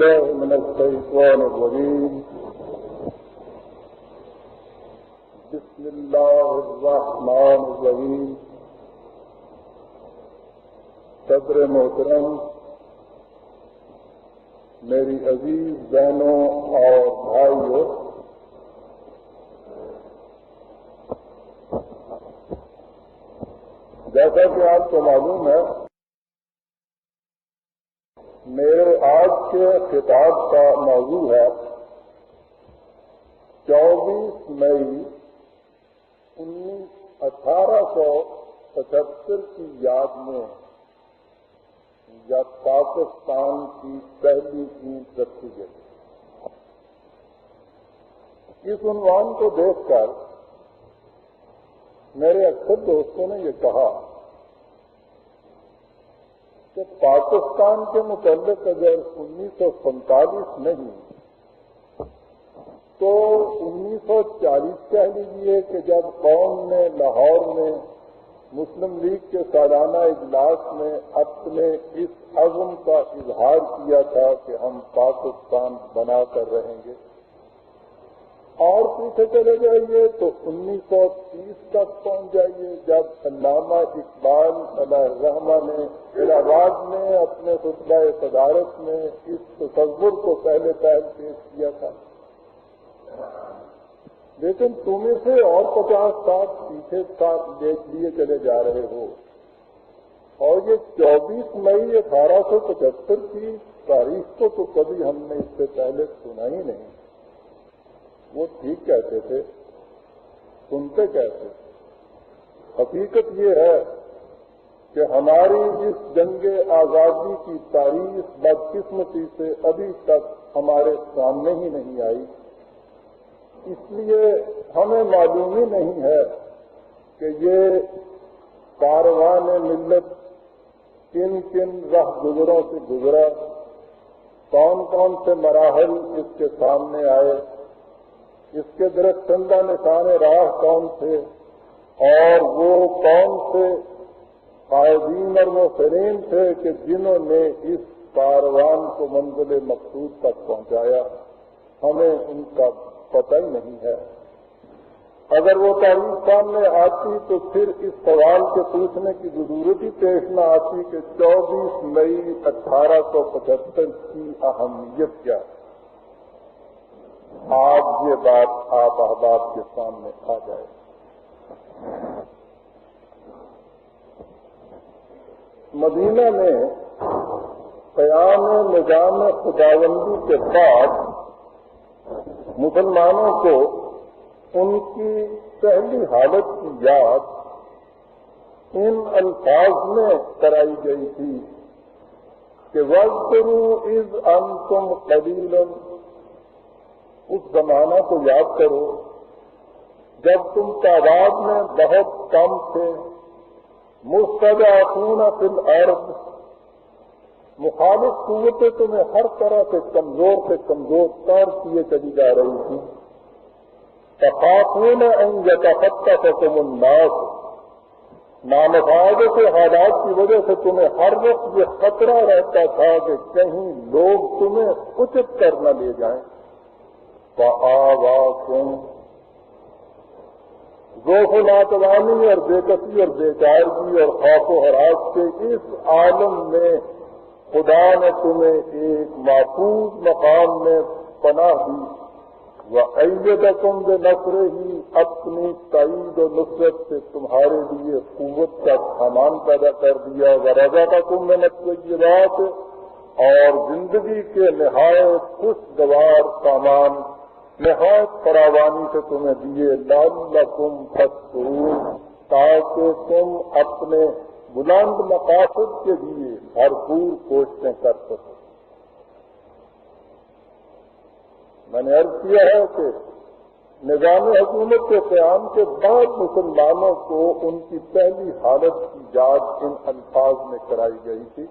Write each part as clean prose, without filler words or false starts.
بالله من الشيطان الرجيم. بسم الله الرحمن الرحيم. صدر محترم، میری عزیز بہنوں اور بھائیوں، جیسا کہ آپ کو معلوم ہے، میرے آج کے خطاب کا موضوع ہے 24 مئی 1875 کی یاد میں جب پاکستان کی پہلی اینٹ رکھی گئی. اس عنوان کو دیکھ کر میرے اکثر دوستوں نے یہ کہا کہ پاکستان کے متعلق اگر 1947 نہیں تو 1940 کہہ لیجیے کہ جب قوم نے لاہور میں مسلم لیگ کے سالانہ اجلاس میں اپنے اس عزم کا اظہار کیا تھا کہ ہم پاکستان بنا کر رہیں گے. اور پیچھے چلے جائیے تو 1930 تک پہنچ جائیے جب علامہ اقبال علیہ الرحمہ نے الہ آباد میں اپنے خطبہ صدارت میں اس تصور کو پہلے پیش کیا تھا. لیکن تم اسے اور 50 سال پیچھے لیے چلے جا رہے ہو، اور یہ 24 مئی 1875 کی تاریخ کو تو کبھی ہم نے اس سے پہلے سنا ہی نہیں. وہ ٹھیک کہتے تھے، سنتے کہتے تھے. حقیقت یہ ہے کہ ہماری اس جنگ آزادی کی تاریخ بدقسمتی سے ابھی تک ہمارے سامنے ہی نہیں آئی. اس لیے ہمیں معلوم ہی نہیں ہے کہ یہ کاروان ملت کن کن راہ گزروں سے گزرا، کون کون سے مراحل اس کے سامنے آئے، اس کے درخشندہ نشان راہ کون تھے، اور وہ کون سے قائدین اور مؤثرین تھے کہ جنہوں نے اس کاروان کو منزل مقصود تک پہنچایا. ہمیں ان کا پتہ ہی نہیں ہے. اگر وہ تاریخ سامنے آتی تو پھر اس سوال کے پوچھنے کی ضرورت ہی پیش نہ آتی کہ 24 مئی 1875 کی اہمیت کیا ہے. آج یہ بات آپ احباب کے سامنے آ جائے. مدینہ میں قیام نظام خداوندی کے بعد مسلمانوں کو ان کی پہلی حالت کی یاد ان الفاظ میں کرائی گئی تھی کہ وَاذْكُرُوا إِذْ أَنْتُمْ قَلِيلٌ. اس زمانہ کو یاد کرو جب تم تعداد میں بہت کم تھے. مستضعفون فی الارض، مخالف قوتیں تمہیں ہر طرح سے کمزور تر کیے چلی جا رہی تھی. تخافون ان یتخطفکم الناس، نامفاد کے حالات کی وجہ سے تمہیں ہر وقت یہ خطرہ رہتا تھا کہ کہیں لوگ تمہیں اچت کر نہ لے جائیں. فآواکم، ذوق و ناتوانی اور بےکسی اور بیچارگی اور خوف و ہراس کے اس عالم میں خدا نے تمہیں ایک محفوظ مقام میں پناہ دی. وَأَيَّدَكُمْ بِنَصْرِهِ، اپنی تائید و نصرت سے تمہارے لیے قوت کا سامان پیدا کر دیا. وَرَزَقَكُمْ مِنَ الطَّيِّبَاتِ، اور زندگی کے نہایت خوشگوار سامان نہایت فراوانی سے تمہیں دیے. لَعَلَّكُمْ تَشْكُرُونَ، تاکہ تم اپنے بلند مقاصد کے لیے بھرپور کوششیں کر سکو. میں نے عرض کیا ہے کہ نظام حکومت کے قیام کے بعد مسلمانوں کو ان کی پہلی حالت کی یاد ان الفاظ میں کرائی گئی تھی.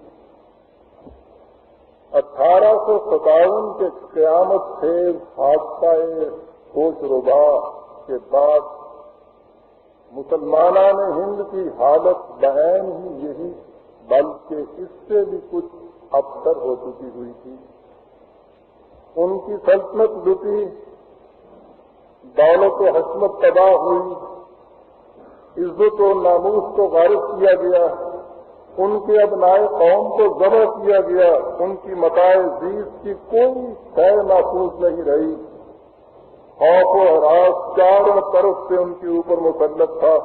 1857 کے قیامت خیز حادثہ ہوش ربا کے بعد مسلمانان ہند کی حالت بعین ہی یہی، بلکہ اس سے بھی کچھ ابتر ہو چکی ہوئی تھی. ان کی سلطنت لٹی، دولت و حشمت تباہ ہوئی، عزت و ناموس کو غارب کیا گیا، ان کے ابنائے قوم کو ذبح کیا گیا، ان کی متاع زیست کی کوئی شے محفوظ نہیں رہی، خوف و ہراس چاروں طرف سے ان کے اوپر مسلط تھا،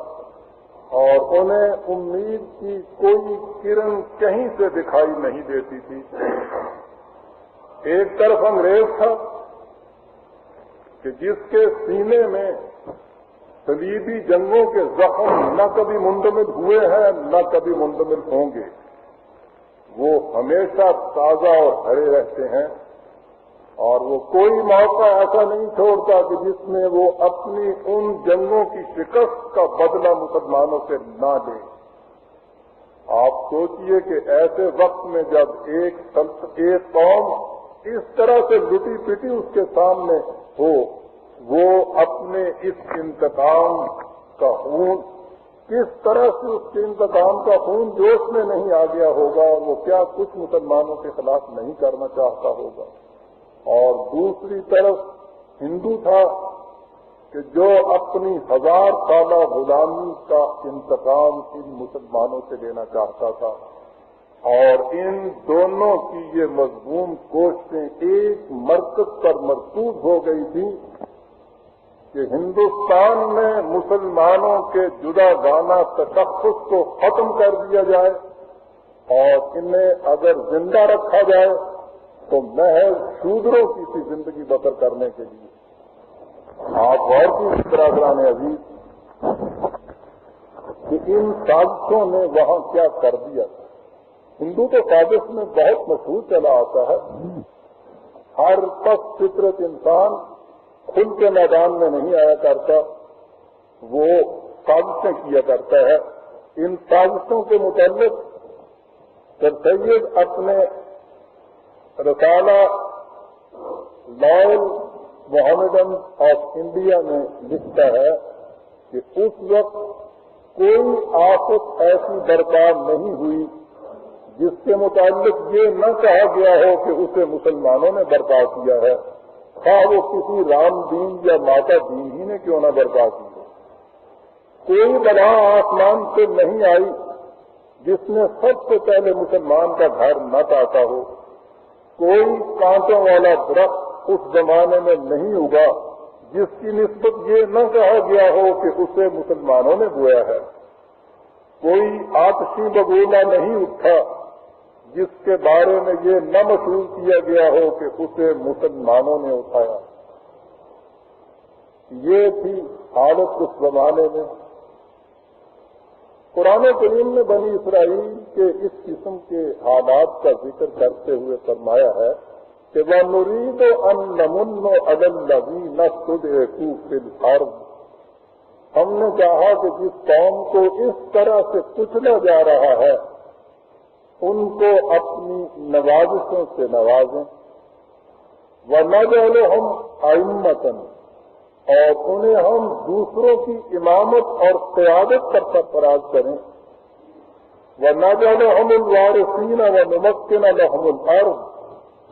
اور انہیں امید کی کوئی کرن کہیں سے دکھائی نہیں دیتی تھی۔ ایک طرف انگریز تھا کہ جس کے سینے میں صلیبی جنگوں کے زخم نہ کبھی مندمل ہوئے ہیں نہ کبھی مندمل ہوں گے، وہ ہمیشہ تازہ اور ہرے رہتے ہیں، اور وہ کوئی موقع ایسا نہیں چھوڑتا کہ جس میں وہ اپنی ان جنگوں کی شکست کا بدلہ مسلمانوں سے نہ لے۔ آپ سوچئے کہ ایسے وقت میں جب ایک قوم اس طرح سے لٹی پٹی اس کے سامنے ہو، وہ اپنے اس انتقام کا خون کس طرح سے اس کے انتقام کا خون جوش میں نہیں آ گیا ہوگا، اور وہ کیا کچھ مسلمانوں کے خلاف نہیں کرنا چاہتا ہوگا۔ اور دوسری طرف ہندو تھا کہ جو اپنی 1000 سالہ غلامی کا انتقام ان مسلمانوں سے لینا چاہتا تھا، اور ان دونوں کی یہ مضموم کوششیں ایک مرکز پر مرکوز ہو گئی تھی کہ ہندوستان میں مسلمانوں کے جدا گانہ تشخص کو ختم کر دیا جائے، اور انہیں اگر زندہ رکھا جائے تو محض شودروں کی سی زندگی بسر کرنے کے لیے۔ آپ غور کی برادران عزیز کہ ان سازشوں نے وہاں کیا کر دیا تھا۔ ہندو تو سازش میں بہت مشہور چلا آتا ہے، ہر پس فطرت انسان کھل کے میدان میں نہیں آیا کرتا، وہ سازشیں کیا کرتا ہے۔ ان سازشوں کے متعلق سر سید اپنے رسالہ لائل محمدن آف انڈیا میں لکھتا ہے کہ اس وقت کوئی آفت ایسی برپا نہیں ہوئی جس کے متعلق یہ نہ کہا گیا ہو کہ اسے مسلمانوں نے برپا کیا ہے، خواہ وہ کسی رام دین یا ماتا دین ہی نے کیوں نہ برپا کی ہو۔ کوئی بلا آسمان سے نہیں آئی جس نے سب سے پہلے مسلمان کا گھر نہ کاٹا ہو، کوئی کانٹوں والا درخت اس زمانے میں نہیں اگا جس کی نسبت یہ نہ کہا گیا ہو کہ اسے مسلمانوں نے بویا ہے، کوئی آتشی بگولا نہیں اٹھا جس کے بارے میں یہ نہ مشہور کیا گیا ہو کہ اسے مسلمانوں نے اٹھایا۔ یہ تھی حالت اس زمانے میں۔ قرآن کریم نے بنی اسرائیل کے اس قسم کے حالات کا ذکر کرتے ہوئے فرمایا ہے کہ وَنُرِيدُ أَن نَّمُنَّ عَلَى الَّذِينَ اسْتُضْعِفُوا فِي الْأَرْضِ، ہم نے چاہا کہ جس قوم کو اس طرح سے کچلا جا رہا ہے ان کو اپنی نوازشوں سے نوازیں، وَنَجْعَلُهُمْ أَئِمَّةً، اور انہیں ہم دوسروں کی امامت اور قیادت پر سرفراز کریں، وَنَجْعَلُهُمُ الْوَارِثِينَ وَنُمَكِّنَ لَهُمُ الْأَرْضَ،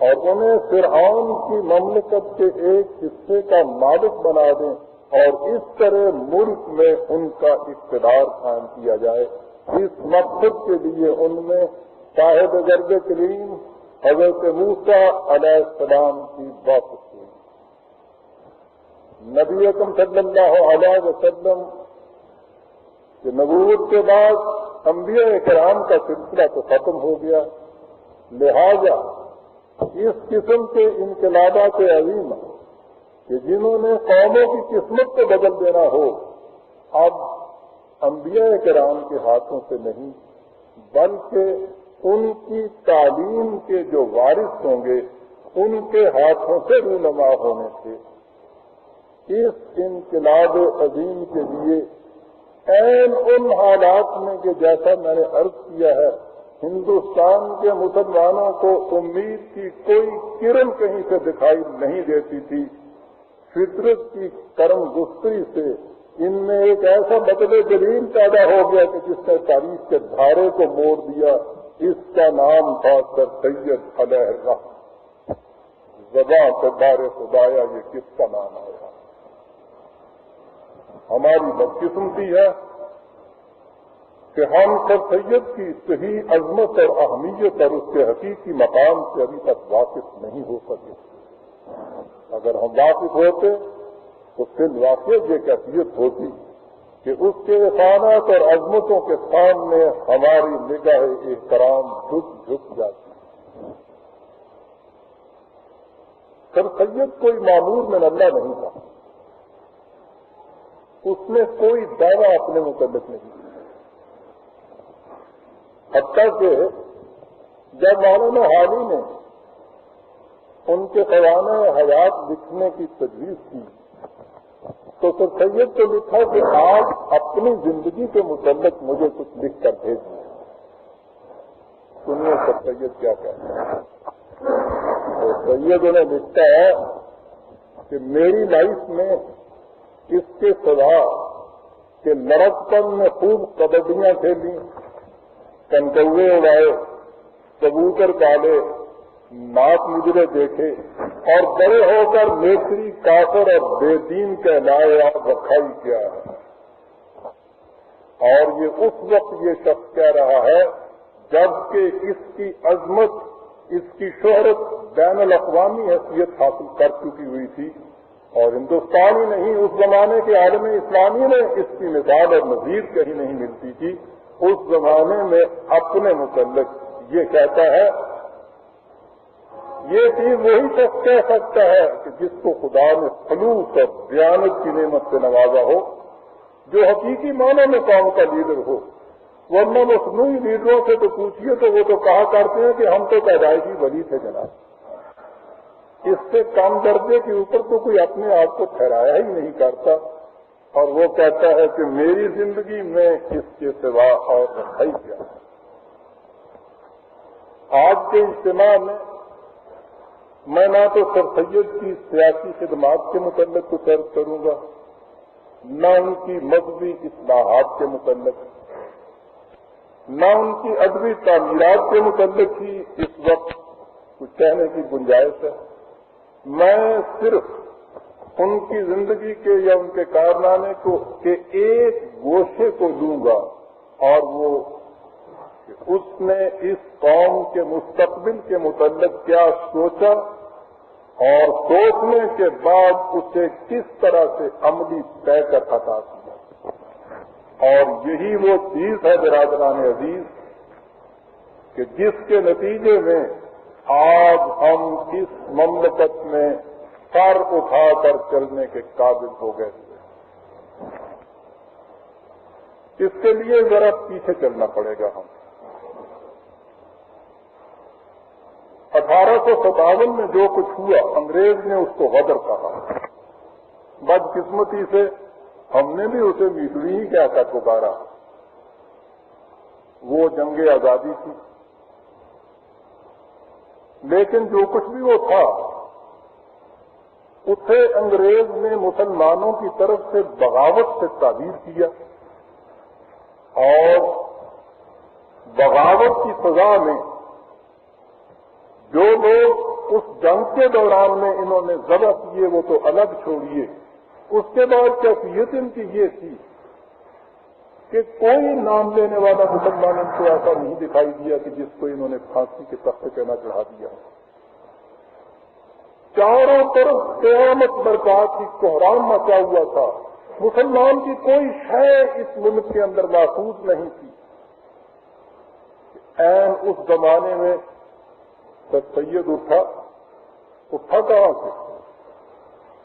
اور انہیں فرعون کی مملکت کے ایک حصے کا مالک بنا دیں اور اس طرح ملک میں ان کا اقتدار قائم کیا جائے۔ اس مقصد کے لیے ان میں صاحب غرب کلیم حضرت موسیٰ علیہ السلام کی بات ہوئی۔ نبی اکرم صلی اللہ علیہ وسلم کہ نبوت کے بعد انبیاء کرام کا سلسلہ تو ختم ہو گیا، لہذا اس قسم کے انقلابات عظیم کہ جنہوں نے قوموں کی قسمت کو بدل دینا ہو، اب انبیاء کرام کے ہاتھوں سے نہیں بلکہ ان کی تعلیم کے جو وارث ہوں گے ان کے ہاتھوں سے رونما ہونے تھے۔ اس انقلاب عظیم کے لیے عین ان حالات میں کہ جیسا میں نے عرض کیا ہے ہندوستان کے مسلمانوں کو امید کی کوئی کرن کہیں سے دکھائی نہیں دیتی تھی، فطرت کی کرم گستری سے ان میں ایک ایسا بدل دلیل پیدا ہو گیا کہ جس نے تاریخ کے دھارے کو موڑ دیا۔ اس کا نام تھا سر سید علیہ الرحمہ۔ زباں پہ بار خدایا یہ کس کا نام آیا؟ ہماری بدقسمتی ہے کہ ہم سر سید کی صحیح عظمت اور اہمیت اور اس کے حقیقی مقام سے ابھی تک واقف نہیں ہو سکے۔ اگر ہم واقف ہوتے تو پھر واقع یہ کیفیت ہوتی کہ اس کے افانات اور عظمتوں کے سامنے ہماری نگاہ احترام جھک جاتی۔ سر سید کوئی معمور من اللہ نہیں تھا، اس نے کوئی دعویٰ اپنے متعلق نہیں کیا، حتیٰ کہ جب مولانا حالی نے ان کے خزانہ حیات لکھنے کی تجویز کی تو سر سید کو لکھا کہ آپ اپنی زندگی کے متعلق مجھے کچھ لکھ کر بھیجیے۔ سنیے سر سید کیا کہتے ہیں۔ تو سید انہیں لکھتا ہے کہ میری لائف میں اس کے سوا کہ لڑکپن میں خوب کبڈیاں کھیلی، کنکوے اڑائے، کبوتر پالے، ناچ مجرے دیکھے اور بڑے ہو کر میسری کافر اور بے دین کہلائے آپ رکھا ہی کیا ہے۔ اور یہ اس وقت یہ شخص کہہ رہا ہے جبکہ اس کی عظمت، اس کی شہرت بین الاقوامی حیثیت حاصل کر چکی ہوئی تھی، اور ہندوستان ہی نہیں اس زمانے کے عالم اسلامی میں اس کی مثال اور نظیر کہیں نہیں ملتی تھی۔ اس زمانے میں اپنے متعلق یہ کہتا ہے، یہ چیز وہی شخص کہہ سکتا ہے کہ جس کو خدا نے خلوص اور دیانت کی نعمت سے نوازا ہو، جو حقیقی معنی میں قوم کا لیڈر ہو۔ ورنہ مصنوعی لیڈروں سے تو پوچھیے تو وہ تو کہا کرتے ہیں کہ ہم تو پیدائشی ولی تھے جناب۔ اس سے کم درجے کے اوپر تو کوئی اپنے آپ کو ٹھہرایا ہی نہیں کرتا، اور وہ کہتا ہے کہ میری زندگی میں اس کے سوا اور رکھا ہی کیا۔ آج کے اجتماع میں نہ تو سر سید کی سیاسی خدمات کے متعلق کچھ عرض کروں گا، نہ ان کی مذہبی اصلاحات کے متعلق، نہ ان کی ادبی تعمیرات کے متعلق ہی اس وقت کچھ کہنے کی گنجائش ہے۔ میں صرف ان کی زندگی کے یا ان کے کارنامے کو کے ایک گوشے کو لوں گا، اور وہ اس نے اس قوم کے مستقبل کے متعلق کیا سوچا اور سوچنے کے بعد اسے کس طرح سے عملی طے کر عطا کیا۔ اور یہی وہ چیز ہے برادران عزیز کہ جس کے نتیجے میں آج ہم اس مملکت میں سر اٹھا کر چلنے کے قابل ہو گئے تھے۔ اس کے لیے ذرا پیچھے چلنا پڑے گا۔ ہم 1857 میں جو کچھ ہوا انگریز نے اس کو غدر کہا۔ بدقسمتی سے ہم نے بھی اسے میٹوی ہی کہہ کر پکارا۔ وہ جنگ آزادی تھی، لیکن جو کچھ بھی وہ تھا اسے انگریز نے مسلمانوں کی طرف سے بغاوت سے تعبیر کیا، اور بغاوت کی سزا میں جو لوگ اس جنگ کے دوران میں انہوں نے ذبح کیے وہ تو الگ چھوڑیے، اس کے بعد کیفیت ان کی یہ تھی کہ کوئی نام لینے والا مسلمان ان کو ایسا نہیں دکھائی دیا کہ جس کو انہوں نے پھانسی کے تخت پہ نہ چڑھا دیا۔ چاروں طرف قیامت برکات کی کوہرام مچا ہوا تھا، مسلمان کی کوئی شے اس ملک کے اندر محفوظ نہیں تھی۔ عین اس زمانے میں سر سید اٹھا کہاں سے؟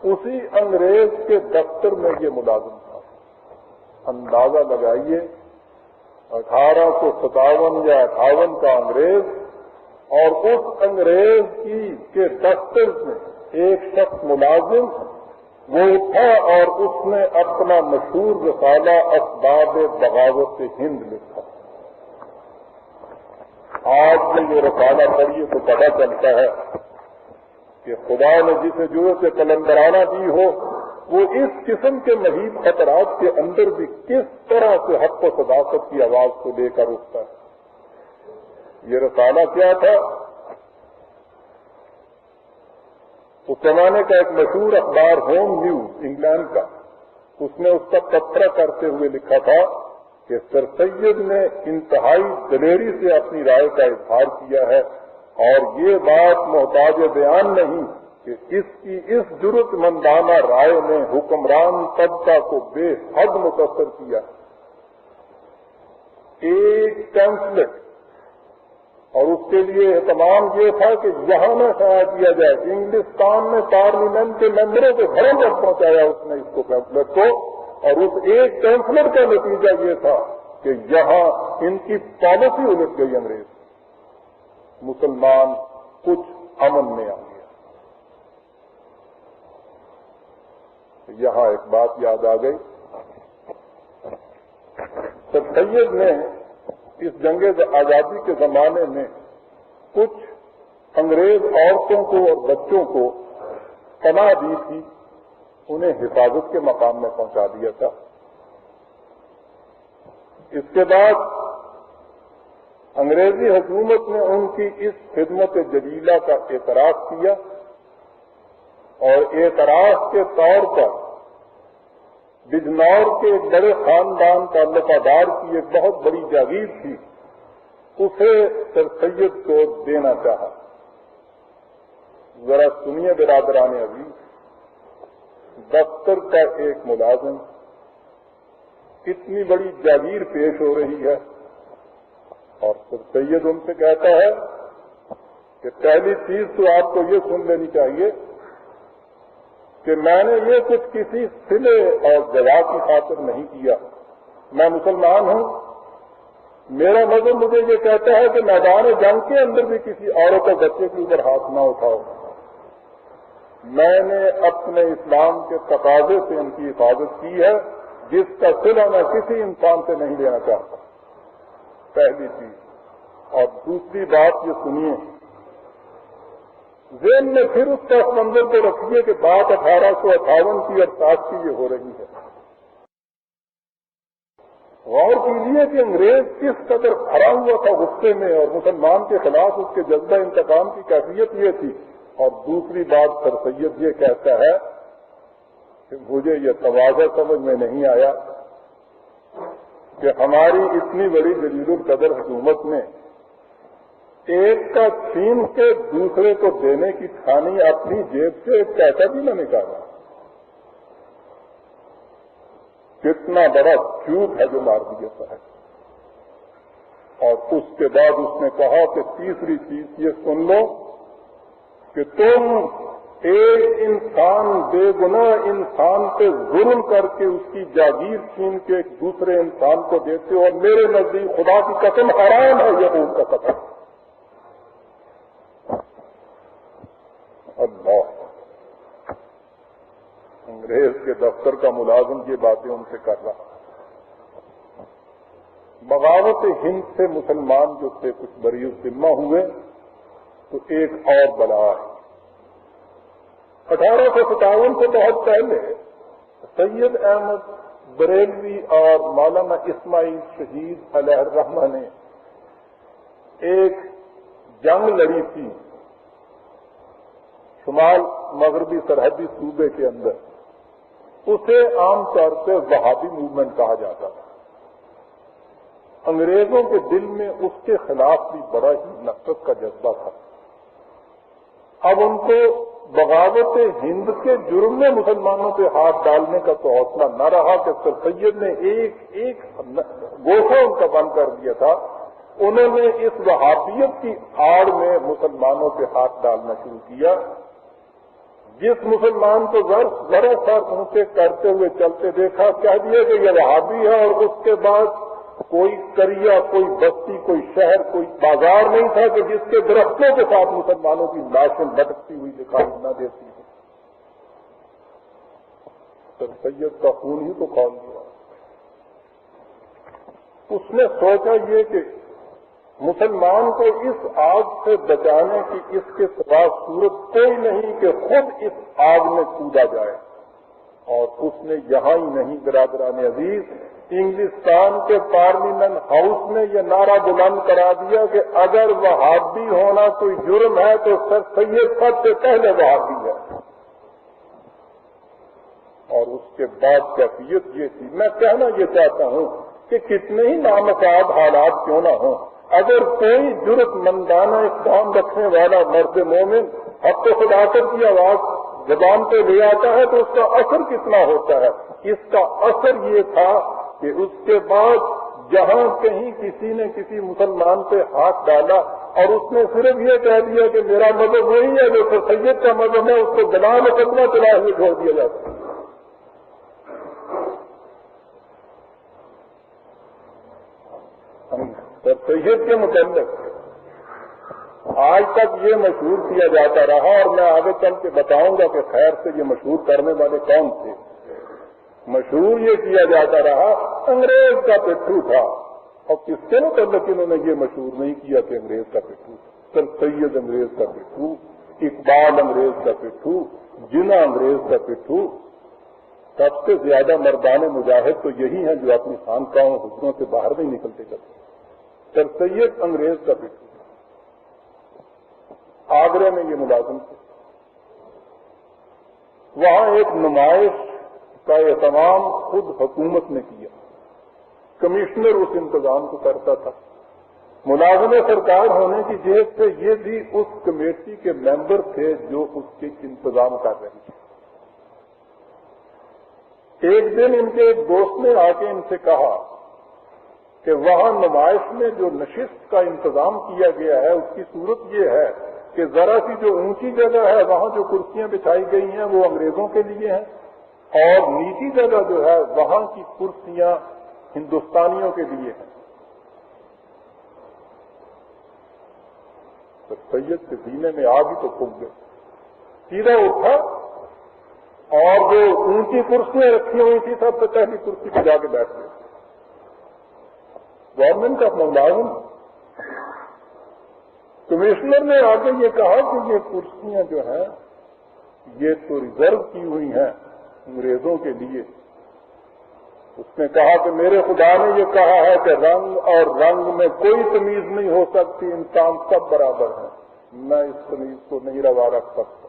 اسی انگریز کے دفتر میں یہ ملازم تھا۔ اندازہ لگائیے 1857 یا 58 کا انگریز، اور اس انگریز کے دفتر میں ایک شخص ملازم وہ اٹھا اور اس نے اپنا مشہور رسالہ اسباب بغاوت ہند لکھا۔ آج میں یہ رسالہ پڑھیے تو پتہ چلتا ہے کہ خدا نے جسے ضرورت قلندرانہ دی ہو وہ اس قسم کے مہیب خطرات کے اندر بھی کس طرح سے حق و صداقت کی آواز کو لے کر اٹھتا ہے۔ یہ رسالہ کیا تھا؟ اس زمانے کا ایک مشہور اخبار ہوم نیوز انگلینڈ کا، اس نے اس کا تبصرہ کرتے ہوئے لکھا تھا کہ سر سید نے انتہائی دلیری سے اپنی رائے کا اظہار کیا ہے، اور یہ بات محتاج بیان نہیں کہ اس کی اس جرأت مندانہ رائے نے حکمران طبقہ کو بے حد متاثر کیا۔ ایک ٹیمپلیٹ، اور اس کے لیے اہتمام یہ تھا کہ یہاں نہ شائع کیا جائے، انگلستان میں پارلیمنٹ کے ممبروں کے گھروں تک پہنچایا اس نے اس کو ٹیمپلیٹ کو، اور اس ایک ٹیمپلیٹ کا نتیجہ یہ تھا کہ یہاں ان کی پالیسی الٹ گئی، انگریز مسلمان کچھ امن میں آ گیا۔ یہاں ایک بات یاد آ گئی، سر سید نے اس جنگ آزادی کے زمانے میں کچھ انگریز عورتوں کو اور بچوں کو پناہ دی تھی، انہیں حفاظت کے مقام میں پہنچا دیا تھا۔ اس کے بعد انگریزی حکومت نے ان کی اس خدمت جلیلہ کا اعتراف کیا، اور اعتراف کے طور پر بجنور کے ایک بڑے خاندان تعلقہ دار کی ایک بہت بڑی جاگیر تھی، اسے سر سید کو دینا چاہا۔ ذرا سنیے برادران عزیز، دفتر کا ایک ملازم، اتنی بڑی جاگیر پیش ہو رہی ہے، اور سر سید ان سے کہتا ہے کہ پہلی چیز تو آپ کو یہ سن لینی چاہیے کہ میں نے یہ کچھ کسی صلے اور جزا کی خاطر نہیں کیا، میں مسلمان ہوں، میرا مذہب مجھے یہ کہتا ہے کہ میدان جنگ کے اندر بھی کسی عورت اور بچے کے اوپر ہاتھ نہ اٹھاؤ، میں نے اپنے اسلام کے تقاضے سے ان کی حفاظت کی ہے، جس کا صلہ میں کسی انسان سے نہیں لینا چاہتا، پہلی چیز۔ اور دوسری بات یہ سنیے، ذہن میں پھر اس پس منظر کو رکھیے کہ بات 1858 کی اور 60 کی یہ ہو رہی ہے۔ غور کیجیے کہ انگریز کس قدر بھرا ہوا تھا غصے میں، اور مسلمان کے خلاف اس کے جذبہ انتقام کی کیفیت یہ تھی۔ اور دوسری بات سر سید یہ کہتا ہے کہ مجھے یہ تواضع سمجھ میں نہیں آیا کہ ہماری اتنی بڑی جلیل القدر حکومت نے ایک کا چھین کے دوسرے کو دینے کی ٹھانی، اپنی جیب سے ایک پیسہ بھی نہ نکالا۔ کتنا بڑا جھوٹ ہے جو مار دیا ہے۔ اور اس کے بعد اس نے کہا کہ تیسری چیز یہ سن لو کہ تم ایک انسان، بے گناہ انسان پہ ظلم کر کے اس کی جاگیر چھین کے ایک دوسرے انسان کو دیتے ہو، اور میرے نزدیک خدا کی قسم حرام ہے یہ ان کا قتل۔ اللہ، انگریز کے دفتر کا ملازم یہ باتیں ان سے کر رہا۔ بغاوت ہند سے مسلمان جو تھے کچھ بری الذمہ ہوئے، تو ایک اور بلا ہے۔ 1857 سے بہت پہلے سید احمد بریلوی اور مولانا اسماعیل شہید علیہ الرحمہ نے ایک جنگ لڑی تھی شمال مغربی سرحدی صوبے کے اندر، اسے عام طور پہ وہابی موومنٹ کہا جاتا تھا۔ انگریزوں کے دل میں اس کے خلاف بھی بڑا ہی نفرت کا جذبہ تھا۔ اب ان کو بغاوت ہند کے جرم میں مسلمانوں پہ ہاتھ ڈالنے کا تو حوصلہ نہ رہا کہ سر سید نے ایک گوشہ ان کا بند کر دیا تھا۔ انہوں نے اس وہابیت کی آڑ میں مسلمانوں پہ ہاتھ ڈالنا شروع کیا۔ جس مسلمان کو ذرا سا اونچے کرتے ہوئے چلتے دیکھا، کہہ دیا کہ یہ وہابی ہے، اور اس کے بعد کوئی قریہ، کوئی بستی، کوئی شہر، کوئی بازار نہیں تھا کہ جس کے درختوں کے ساتھ مسلمانوں کی لاشیں لٹکتی ہوئی دکھائی نہ دیتی تھی۔ سر سید کا خون ہی تو کھول دیا۔ اس نے سوچا یہ کہ مسلمان کو اس آگ سے بچانے کی اس کے سوا صورت کوئی نہیں کہ خود اس آگ میں کودا جائے، اور اس نے یہاں ہی نہیں برادران عزیز، انگلستان کے پارلیمنٹ ہاؤس نے یہ نعرہ بلند کرا دیا کہ اگر وہابی ہونا کوئی جرم ہے تو سر سید سب سے پہلے وہابی ہے۔ اور اس کے بعد کیفیت یہ تھی. میں کہنا یہ چاہتا ہوں کہ کتنے ہی نامساعد حالات کیوں نہ ہوں، اگر کوئی جرت مندانہ اقدام رکھنے والا مرد مومن حق و صداقت کی آواز زبان پہ لے آتا ہے تو اس کا اثر کتنا ہوتا ہے. اس کا اثر یہ تھا کہ اس کے بعد جہاں کہیں کسی نے کسی مسلمان پہ ہاتھ ڈالا اور اس نے صرف یہ کہہ دیا کہ میرا مذہب وہی ہے جو سر سید کا مذہب ہے، اس کو بلا مقدمہ چلا ہوئے چھوڑ دیا جاتا ہے. سر سید کے متعلق آج تک یہ مشہور کیا جاتا رہا، اور میں آگے چل کے بتاؤں گا کہ خیر سے یہ مشہور کرنے والے کون تھے. مشہور یہ کیا جاتا رہا انگریز کا پٹھو تھا، اور کس کے متعلق انہوں نے یہ مشہور نہیں کیا کہ انگریز کا پٹھو. سر سید انگریز کا پٹھو، اقبال انگریز کا پٹھو، جناح انگریز کا پٹھو. سب سے زیادہ مردان مجاہد تو یہی ہیں جو اپنی خانقاہوں حجروں سے باہر نہیں نکلتے کرتے. سر سید انگریز کا پٹھو. آگرہ میں یہ ملازم تھے. وہاں ایک نمائش کا اہتمام خود حکومت نے کیا، کمشنر اس انتظام کو کرتا تھا. ملازم سرکار ہونے کی جہت سے یہ بھی اس کمیٹی کے ممبر تھے جو اس کے انتظام کر رہے تھے. ایک دن ان کے ایک دوست نے آ کے ان سے کہا کہ وہاں نمائش میں جو نشست کا انتظام کیا گیا ہے اس کی صورت یہ ہے کہ ذرا سی جو اونچی جگہ ہے وہاں جو کرسیاں بچھائی گئی ہیں وہ انگریزوں کے لیے ہیں، اور نیچی جگہ جو ہے وہاں کی کرسیاں ہندوستانیوں کے لیے ہیں. تو سید کے سینے میں آگ ہی تو پھک گئے. سیدھا اٹھا اور جو اونچی کرسیاں رکھی ہوئی تھی سب سے پہلی کرسی پہ جا کے بیٹھ گئے. گورنمنٹ کا ملازم. کمشنر نے آگے یہ کہا کہ یہ کرسیاں جو ہیں یہ تو ریزرو کی ہوئی ہیں انگریزوں کے لیے. اس نے کہا کہ میرے خدا نے یہ کہا ہے کہ رنگ اور رنگ میں کوئی تمیز نہیں ہو سکتی، انسان سب برابر ہیں، میں اس تمیز کو نہیں روا رکھ سکتا.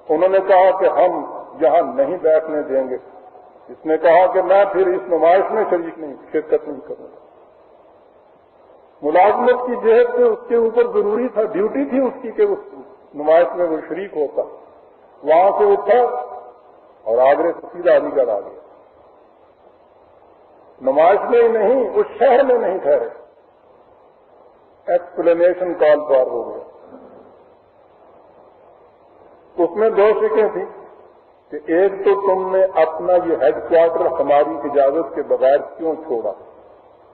انہوں نے کہا کہ ہم یہاں نہیں بیٹھنے دیں گے. اس نے کہا کہ میں پھر اس نمائش میں شرکت نہیں کروں گا. ملازمت کی جہت سے اس کے اوپر ضروری تھا، ڈیوٹی تھی اس کی کہ اس نمائش میں وہ شریک ہوتا. وہاں سے اٹھا اور آگرے سے سیدھا علی گڑھ آ گیا. نمائش میں ہی نہیں، اس شہر میں نہیں ٹھہرے، ایکسپلینیشن کال پر ہو گیا. اس میں دو شکیں تھیں کہ ایک تو تم نے اپنا یہ ہیڈ کوارٹر ہماری اجازت کے بغیر کیوں چھوڑا،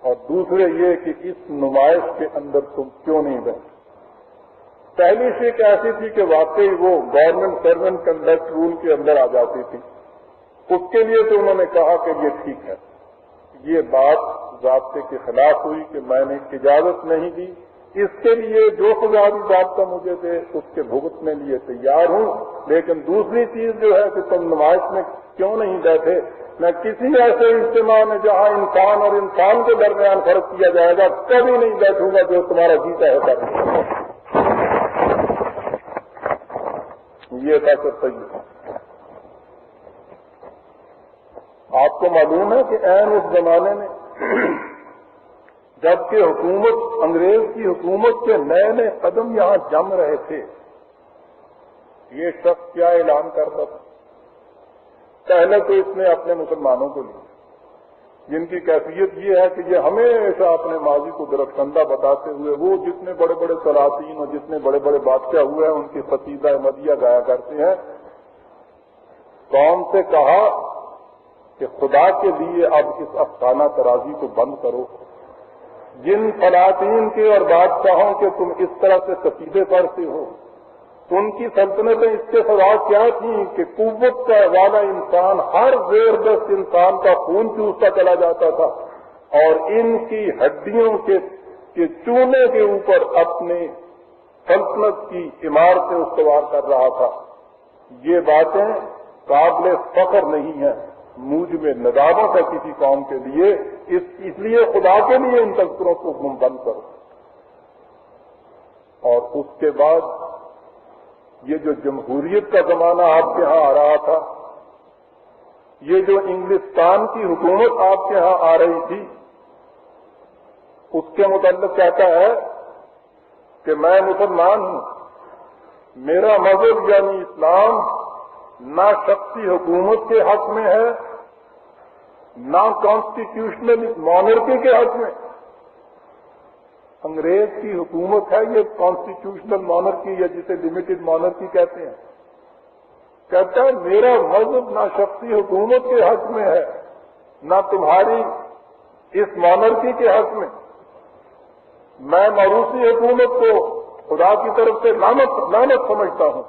اور دوسرے یہ کہ اس نمائش کے اندر تم کیوں نہیں بیٹھے. پہلی شک ایسی تھی کہ واقعی وہ گورنمنٹ سروینٹ کنڈکٹ رول کے اندر آ جاتی تھی. اس کے لیے تو انہوں نے کہا کہ یہ ٹھیک ہے. یہ بات ضابطے کے خلاف ہوئی کہ میں نے اجازت نہیں دی، اس کے لیے جو سزا بھی ضابطہ مجھے دے اس کے بھگتنے لیے تیار ہوں. لیکن دوسری چیز جو ہے کہ تم نمائش میں کیوں نہیں بیٹھے، میں کسی ایسے اجتماع میں جہاں انسان اور انسان کے درمیان فرق کیا جائے گا کبھی نہیں بیٹھوں گا جو تمہارا جیتا ہے کرنا. یہ تھا سر سید. آپ کو معلوم ہے کہ عین اس زمانے میں جبکہ حکومت انگریز کی حکومت کے نئے نئے قدم یہاں جم رہے تھے، یہ شخص کیا اعلان کرتا تھا. پہلے تو اس نے اپنے مسلمانوں کو لیا جن کی کیفیت یہ ہے کہ یہ ہمیشہ اپنے ماضی کو درخشندہ بتاتے ہوئے وہ جتنے بڑے بڑے سلاطین اور جتنے بڑے بڑے بادشاہ ہوئے ہیں ان کی قصیدہ مدیح گایا کرتے ہیں. قوم سے کہا کہ خدا کے لیے اب اس افسانہ ترازی کو بند کرو. جن سلاطین کے اور بادشاہوں کے تم اس طرح سے قصیدے پڑھتے ہو ان کی سلطنتیں اس کے سوا کیا تھیں کہ قوت کا والا انسان ہر زیر دست انسان کا خون چوستا چلا جاتا تھا اور ان کی ہڈیوں کے چونے کے اوپر اپنی سلطنت کی عمارتیں استوار کر رہا تھا. یہ باتیں قابل فخر نہیں ہیں، موجب ندامت ہے کسی قوم کے لیے. اس لیے خدا کے لیے ان تذکروں کو بند کرو. اور اس کے بعد یہ جو جمہوریت کا زمانہ آپ کے ہاں آ رہا تھا یہ جو انگلستان کی حکومت آپ کے ہاں آ رہی تھی اس کے متعلق کہتا ہے کہ میں مسلمان ہوں، میرا مذہب یعنی اسلام نہ شخصی حکومت کے حق میں ہے نہ کانسٹیٹیوشنل مانرکی کے حق میں۔ انگریز کی حکومت ہے یہ کانسٹیٹیوشنل مانرکی یا جسے لمیٹڈ مانرکی کہتے ہیں۔ کہتا ہے میرا مذہب نہ شخصی حکومت کے حق میں ہے نہ تمہاری اس مانرکی کے حق میں۔ میں موروثی حکومت کو خدا کی طرف سے لعنت سمجھتا ہوں۔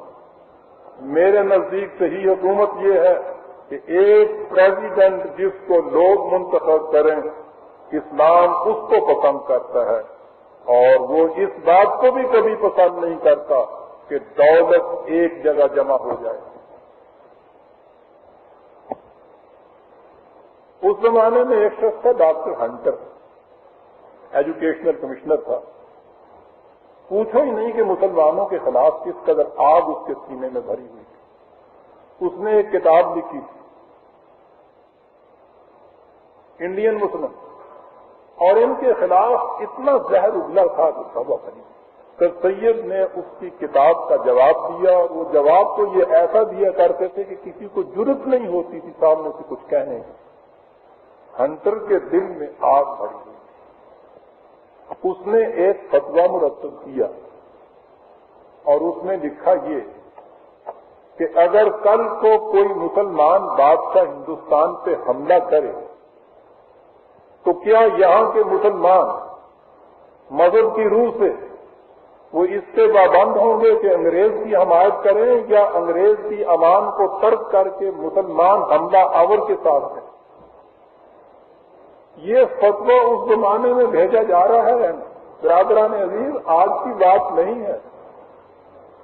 میرے نزدیک صحیح حکومت یہ ہے کہ ایک پریزیڈنٹ جس کو لوگ منتخب کریں اسلام اس کو پسند کرتا ہے، اور وہ اس بات کو بھی کبھی پسند نہیں کرتا کہ دولت ایک جگہ جمع ہو جائے۔ اس زمانے میں ایک شخص تھا ڈاکٹر ہنٹر، ایجوکیشنل کمشنر تھا۔ پوچھو ہی نہیں کہ مسلمانوں کے خلاف کس قدر آگ اس کے سینے میں بھری ہوئی تھی۔ اس نے ایک کتاب لکھی تھی انڈین مسلم، اور ان کے خلاف اتنا زہر اگلا تھا کہ توبہ بھری۔ سر سید نے اس کی کتاب کا جواب دیا، اور وہ جواب تو یہ ایسا دیا کرتے تھے کہ کسی کو جرأت نہیں ہوتی تھی سامنے سے کچھ کہنے کی۔ ہنٹر کے دل میں آگ بھری ہوئی۔ اس نے ایک فتویٰ مرتب کیا اور اس نے لکھا یہ کہ اگر کل کو کوئی مسلمان بادشاہ ہندوستان پہ حملہ کرے تو کیا یہاں کے مسلمان مذہب کی روح سے وہ اس سے پابند ہوں گے کہ انگریز کی حمایت کریں یا انگریز کی امان کو ترک کر کے مسلمان حملہ آور کے ساتھ ہیں؟ یہ فتویٰ اس زمانے میں بھیجا جا رہا ہے برادران عزیز، آج کی بات نہیں ہے،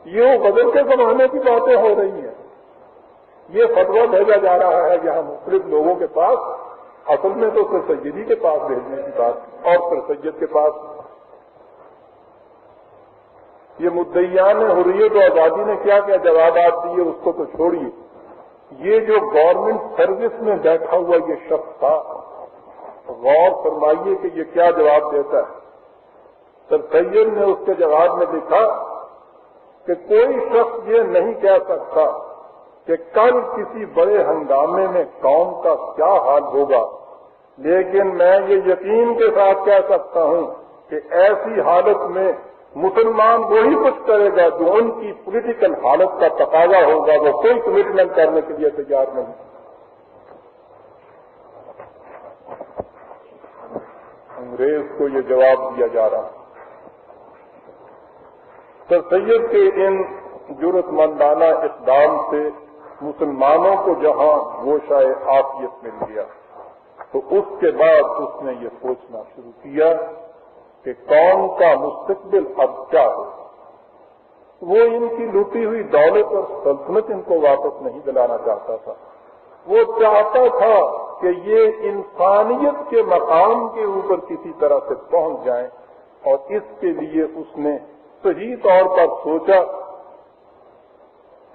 یہ غزل کے زمانے کی باتیں ہو رہی ہیں۔ یہ فتویٰ بھیجا جا رہا ہے یہاں مختلف لوگوں کے پاس، اصل میں تو سر سیدی کے پاس بھیجنے کی بات، اور سر سید کے پاس۔ یہ مدعیان حریت و آزادی نے کیا کیا جوابات دیے اس کو تو چھوڑیے، یہ جو گورنمنٹ سروس میں بیٹھا ہوا یہ شخص تھا، غور فرمائیے کہ یہ کیا جواب دیتا ہے۔ سر سید نے اس کے جواب میں لکھا کہ کوئی شخص یہ نہیں کہہ سکتا کہ کل کسی بڑے ہنگامے میں قوم کا کیا حال ہوگا، لیکن میں یہ یقین کے ساتھ کہہ سکتا ہوں کہ ایسی حالت میں مسلمان وہی کچھ کرے گا جو ان کی پولیٹیکل حالت کا تقاضا ہوگا، وہ کوئی کمٹمنٹ کرنے کے لیے تیار نہیں۔ انگریز کو یہ جواب دیا جا رہا ہے۔ سر سید کے ان جرأت مندانہ اقدام سے مسلمانوں کو جہاں گوشہ عافیت مل گیا تو اس کے بعد اس نے یہ سوچنا شروع کیا کہ قوم کا مستقبل اب کیا ہو۔ وہ ان کی لوٹی ہوئی دولت اور سلطنت ان کو واپس نہیں دلانا چاہتا تھا، وہ چاہتا تھا کہ یہ انسانیت کے مقام کے اوپر کسی طرح سے پہنچ جائیں، اور اس کے لیے اس نے صحیح طور پر سوچا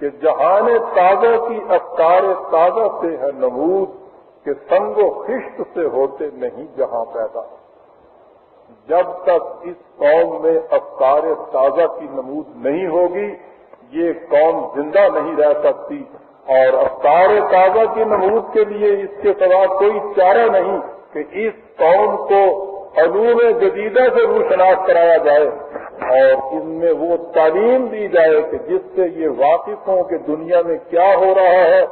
کہ جہان تازہ کی افکار تازہ سے ہے نمود کہ سنگ و خشت سے ہوتے نہیں جہاں پیدا۔ جب تک اس قوم میں افکار تازہ کی نمود نہیں ہوگی یہ قوم زندہ نہیں رہ سکتی، اور افکار تازہ کی نمود کے لیے اس کے سوا کوئی چارہ نہیں کہ اس قوم کو علوم جدیدہ سے روشناس کرایا جائے اور ان میں وہ تعلیم دی جائے کہ جس سے یہ واقف ہوں کہ دنیا میں کیا ہو رہا ہے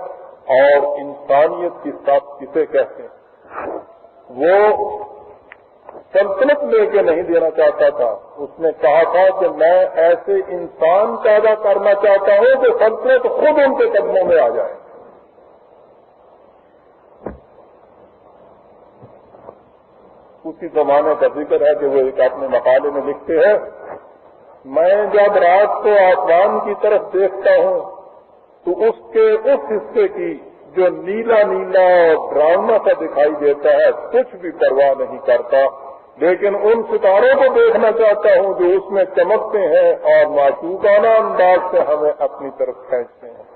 اور انسانیت کی ساتھ کسے کہتے ہیں۔ وہ سلطنت لے کے نہیں دینا چاہتا تھا، اس نے کہا تھا کہ میں ایسے انسان پیدا کرنا چاہتا ہوں کہ سلطنت خود ان کے قدموں میں آ جائے۔ اسی زمانے کا ذکر ہے کہ وہ ایک اپنے مقالے میں لکھتے ہیں، میں جب رات کو آسمان کی طرف دیکھتا ہوں تو اس کے اس حصے کی جو نیلا نیلا اور ڈراؤنا سا دکھائی دیتا ہے کچھ بھی پرواہ نہیں کرتا، لیکن ان ستاروں کو دیکھنا چاہتا ہوں جو اس میں چمکتے ہیں اور معشوقانہ انداز سے ہمیں اپنی طرف کھینچتے ہیں۔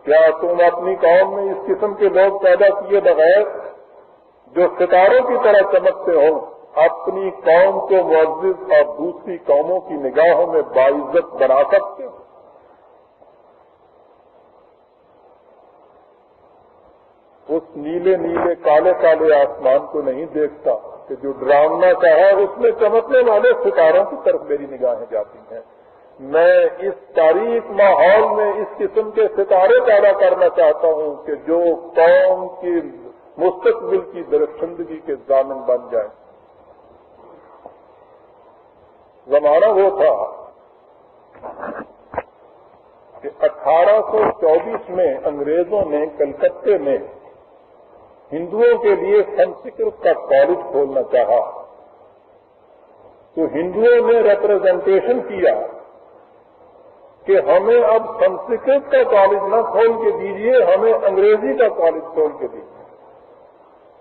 کیا تم اپنی قوم میں اس قسم کے لوگ پیدا کیے بغیر جو ستاروں کی طرح چمکتے ہوں اپنی قوم کو معزز اور دوسری قوموں کی نگاہوں میں باعزت بنا سکتے ہو؟ اس نیلے نیلے کالے کالے آسمان کو نہیں دیکھتا کہ جو ڈراؤنا کا ہے اس میں چمکنے والے ستاروں کی طرف میری نگاہیں جاتی ہیں. میں اس تاریک ماحول میں اس قسم کے ستارے پیدا کرنا چاہتا ہوں کہ جو قوم کی مستقبل کی درخشندگی کے ضامن بن جائیں. زمانہ وہ تھا کہ 1824 میں انگریزوں نے کلکتے میں ہندوؤں کے لیے سنسکرت کا کالج کھولنا چاہا تو ہندوؤں نے ریپرزنٹیشن کیا کہ ہمیں اب سنسکرت کا کالج نہ کھول کے دیجیے، ہمیں انگریزی کا کالج کھول کے دیجیے.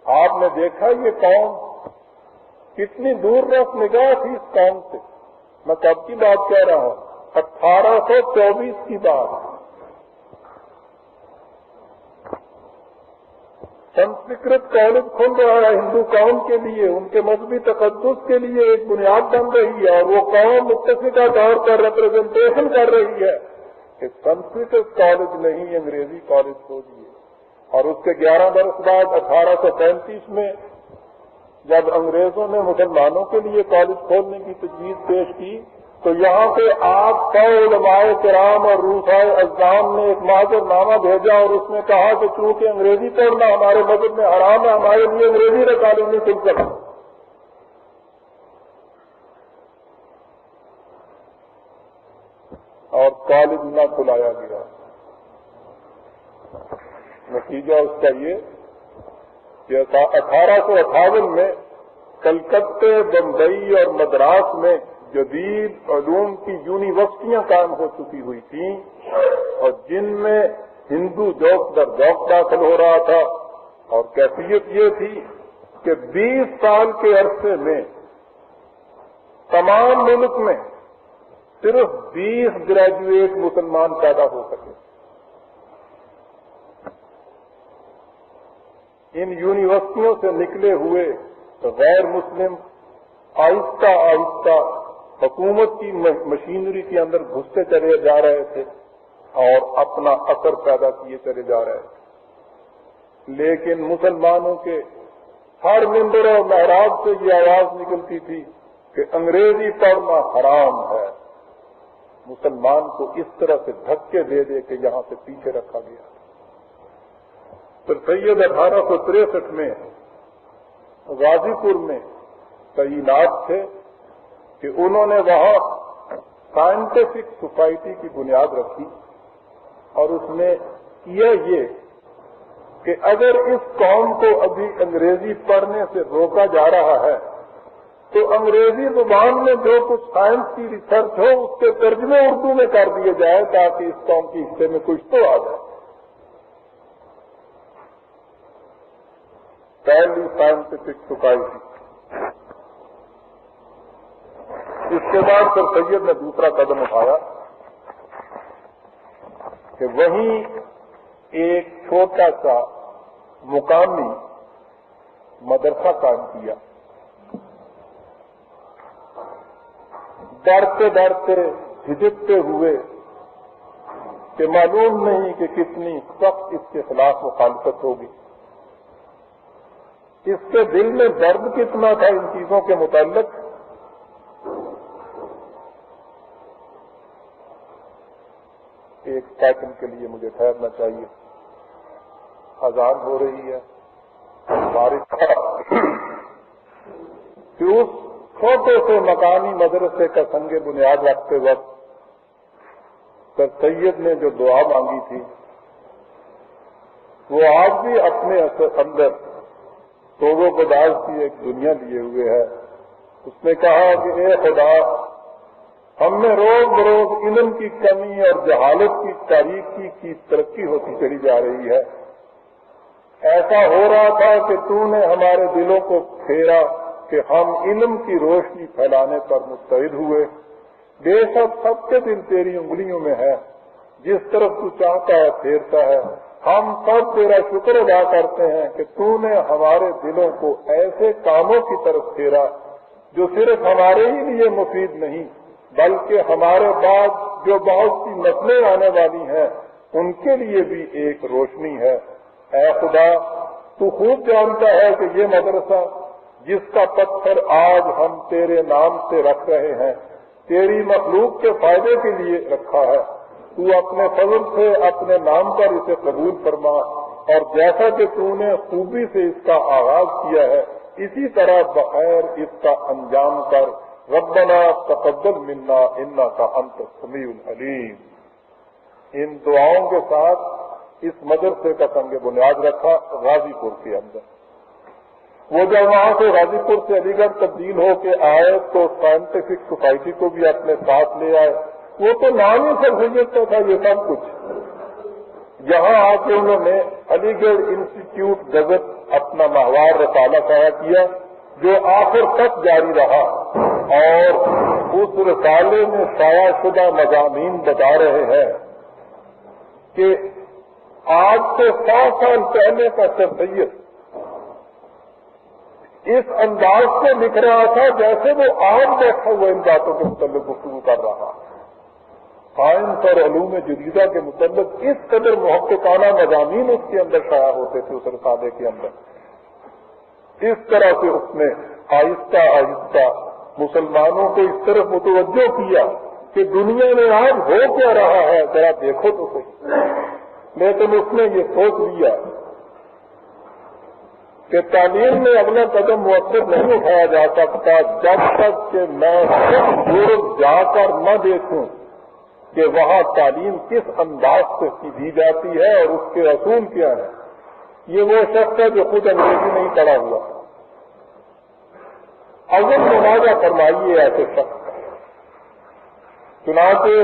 آپ نے دیکھا یہ قوم کتنی دور رس نگاہ تھی اس قوم سے. میں کب کی بات کہہ رہا ہوں؟ 1824 کی بات. سنسکرت کالج کھل رہا ہے ہندو قوم کے لیے، ان کے مذہبی تقدس کے لیے ایک بنیاد بن رہی ہے، اور وہ قوم متفقہ طور پر ریپرزنٹیشن کر رہی ہے کہ سنسکرت کالج نہیں انگریزی کالج کھولیے. اور اس کے 11 برس بعد 1835 میں جب انگریزوں نے مسلمانوں کے لیے کالج کھولنے کی تجویز پیش کی تو یہاں پہ 800 علماء کرام اور رؤساء اقدام نے ایک معذر نامہ بھیجا اور اس میں کہا کہ چونکہ انگریزی پڑھنا ہمارے مذہب میں حرام ہے، ہمارے لیے انگریزی کا کالج نہیں کھل سکتا. اور کالج نہ کھلایا گیا. نتیجہ اس کا یہ کہ 1858 میں کلکتے، بمبئی اور مدراس میں جدید علوم کی یونیورسٹیاں قائم ہو چکی ہوئی تھیں اور جن میں ہندو ذوق در ذوق داخل ہو رہا تھا. اور کیفیت یہ تھی کہ 20 سال کے عرصے میں تمام ملک میں صرف 20 گریجویٹ مسلمان پیدا ہو سکے. ان یونیورسٹیوں سے نکلے ہوئے غیر مسلم آہستہ آہستہ حکومت کی مشینری کے اندر گھستے چلے جا رہے تھے اور اپنا اثر پیدا کیے چلے جا رہے تھے. لیکن مسلمانوں کے ہر ممبر اور محراب سے یہ آواز نکلتی تھی کہ انگریزی پڑھنا حرام ہے. مسلمان کو اس طرح سے دھکے دے دے کہ یہاں سے پیچھے رکھا گیا. پھر سید 1863 میں غازی پور میں تعینات تھے کہ انہوں نے وہاں سائنٹیفک سوسائٹی کی بنیاد رکھی اور اس نے کیا یہ کہ اگر اس قوم کو ابھی انگریزی پڑھنے سے روکا جا رہا ہے تو انگریزی زبان میں جو کچھ سائنس کی ریسرچ ہو اس کے ترجمے اردو میں کر دیے جائے تاکہ اس قوم کے حصے میں کچھ تو آ جائے. پہلی سائنٹیفک سوسائٹی. اس کے بعد پھر سید نے دوسرا قدم اٹھایا کہ وہیں ایک چھوٹا سا مقامی مدرسہ قائم کیا. ڈرتے ڈرتے جھجکتے ہوئے کہ معلوم نہیں کہ کتنی سخت اس کے خلاف مخالفت ہوگی. اس کے دل میں درد کتنا تھا ان چیزوں کے متعلق. ایک سیکنڈ کے لیے مجھے ٹھہرنا چاہیے. اذان ہو رہی ہے. بارش کہ اس چھوٹے سے مقامی مدرسے کا سنگ بنیاد رکھتے وقت سر سید نے جو دعا مانگی تھی وہ آج بھی اپنے اندر توبہ گداز کی ایک دنیا لیے ہوئے ہے. اس نے کہا کہ اے خدا، ہم میں روز بروز علم کی کمی اور جہالت کی تاریکی کی ترقی ہوتی چلی جا رہی ہے. ایسا ہو رہا تھا کہ تو نے ہمارے دلوں کو پھیرا کہ ہم علم کی روشنی پھیلانے پر مستعد ہوئے. بے شک سب کے دل تیری انگلیوں میں ہے، جس طرف تو چاہتا ہے پھیرتا ہے. ہم سب تیرا شکر ادا کرتے ہیں کہ تو نے ہمارے دلوں کو ایسے کاموں کی طرف پھیرا جو صرف ہمارے ہی لیے مفید نہیں بلکہ ہمارے بعد جو بہت سی نسلیں آنے والی ہیں ان کے لیے بھی ایک روشنی ہے. اے خدا تو خوب جانتا ہے کہ یہ مدرسہ جس کا پتھر آج ہم تیرے نام سے رکھ رہے ہیں تیری مخلوق کے فائدے کے لیے رکھا ہے. تو اپنے فضل سے اپنے نام پر اسے قبول فرما اور جیسا کہ تو نے خوبی سے اس کا آغاز کیا ہے اسی طرح بخیر اس کا انجام کر. ربنا تقبل منا انک انت السمیع العلیم. ان دعاؤں کے ساتھ اس مدرسے کا سنگ بنیاد رکھا غازی پور کے اندر. وہ جب وہاں سے غازی پور سے علی گڑھ تبدیل ہو کے آئے تو سائنٹیفک سوسائٹی کو بھی اپنے ساتھ لے آئے. وہ تو نام ہی سر سید کا تھا یہ سب کچھ. یہاں آ کے انہوں نے علی گڑھ انسٹیٹیوٹ گزٹ اپنا ماہوار رسالہ شائع کیا جو آخر تک جاری رہا اور اس رسالے میں شائع شدہ مضامین بتا رہے ہیں کہ آج سے 100 سال پہلے کا سر سید اس انداز سے لکھ رہا تھا جیسے وہ آج بیٹھا ہوا ان باتوں کے متعلق گفتگو کر رہا. سائنس اور علوم جدیدہ کے متعلق اس قدر محققانہ مضامین اس کے اندر شائع ہوتے تھے اس رسالے کے اندر. اس طرح سے اس نے آہستہ آہستہ مسلمانوں کو اس طرف متوجہ کیا کہ دنیا میں آج ہو کیا رہا ہے ذرا دیکھو تو صحیح. لیکن اس نے یہ سوچ لیا کہ تعلیم میں اگلا قدم مؤثر نہیں اٹھایا جا سکتا جب تک کہ میں خود یورپ جا کر نہ دیکھوں کہ وہاں تعلیم کس انداز سے دی جاتی ہے اور اس کے اصول کیا ہے. یہ وہ شخص ہے جو خود انگریزی نہیں پڑھا ہوا. اول نمازہ فرمائیے ایسے شخص کا. چنانچہ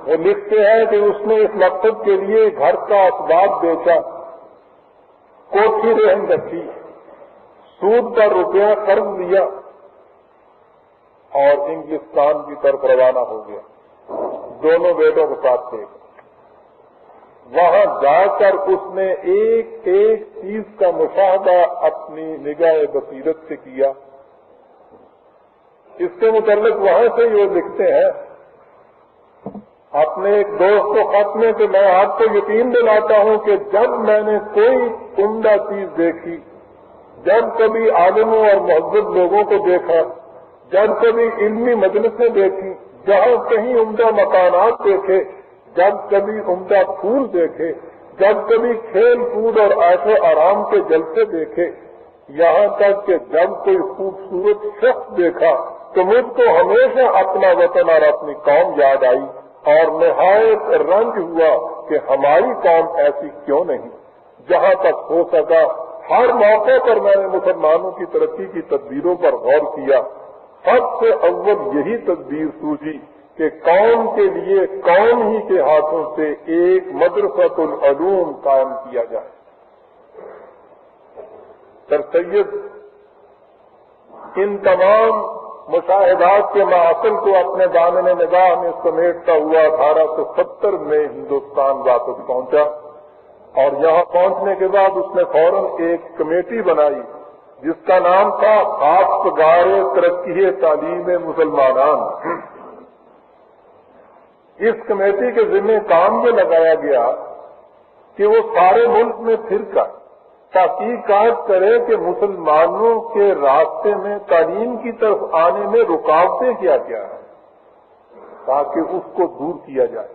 وہ لکھتے ہیں کہ اس نے اس مقصد کے لیے گھر کا اسباب بیچا, کوٹھی رہن رکھی, سود کا روپیہ قرض لیا اور انگلستان کی طرف روانہ ہو گیا دونوں بیٹوں کے ساتھ تھے. وہاں جا کر اس نے ایک ایک چیز کا مشاہدہ اپنی نگاہ بصیرت سے کیا. اس کے متعلق وہاں سے یہ لکھتے ہیں اپنے ایک دوست کو خط میں کہ میں آپ کو یقین دلاتا ہوں کہ جب میں نے کوئی عمدہ چیز دیکھی, جب کبھی عالموں اور مہذب لوگوں کو دیکھا, جب کبھی علمی مجلسیں دیکھی, جہاں کہیں عمدہ مکانات دیکھے, جب کبھی عمدہ پھول دیکھے, جب کبھی کھیل کود اور عیش و آرام کے جلسے دیکھے, یہاں تک کہ جب کوئی خوبصورت شخص دیکھا تو مجھ کو ہمیشہ اپنا وطن اور اپنی قوم یاد آئی اور نہایت رنج ہوا کہ ہماری قوم ایسی کیوں نہیں. جہاں تک ہو سکا ہر موقع پر میں نے مسلمانوں کی ترقی کی تدبیروں پر غور کیا. سب سے اول یہی تدبیر سوچی کہ قوم کے لیے قوم ہی کے ہاتھوں سے ایک مدرسۃ العلوم قائم کیا جائے. سر سید ان تمام مشاہدات کے محاصل کو اپنے دامن نگاہ میں سمیٹتا ہوا 1870 میں ہندوستان واپس پہنچا اور یہاں پہنچنے کے بعد اس نے فوراً ایک کمیٹی بنائی جس کا نام تھا خاصگار ترقی تعلیم مسلمانان. اس کمیٹی کے ذمہ کام یہ لگایا گیا کہ وہ سارے ملک میں پھر کر تحقیقات کرے کہ مسلمانوں کے راستے میں تعلیم کی طرف آنے میں رکاوٹیں کیا کیا ہیں تاکہ اس کو دور کیا جائے.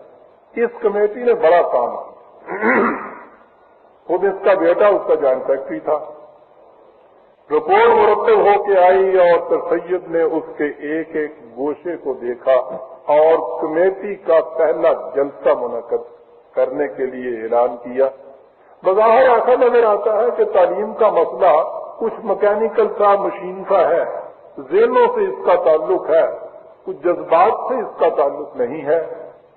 اس کمیٹی نے بڑا کام کیا. خود اس کا بیٹا اس کا جوائنٹ سیکرٹری تھا. رپورٹ مرتب ہو کے آئی اور سر سید نے اس کے ایک ایک گوشے کو دیکھا اور کمیٹی کا پہلا جلسہ منعقد کرنے کے لیے اعلان کیا. بظاہر ایسا نظر آتا ہے کہ تعلیم کا مسئلہ کچھ مکینیکل سا مشین کا ہے, ذہنوں سے اس کا تعلق ہے, کچھ جذبات سے اس کا تعلق نہیں ہے.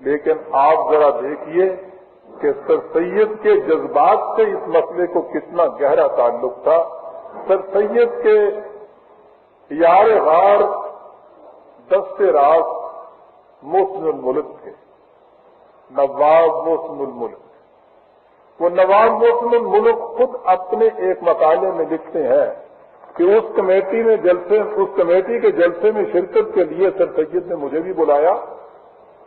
لیکن آپ ذرا دیکھیے کہ سر سید کے جذبات سے اس مسئلے کو کتنا گہرا تعلق تھا. سر سید کے یار غار دست راست محسن الملک تھے. نواب محسن الملک. وہ نواب محسن الملک خود اپنے ایک مقالے میں لکھتے ہیں کہ اس کمیٹی کے جلسے میں شرکت کے لیے سر سید نے مجھے بھی بلایا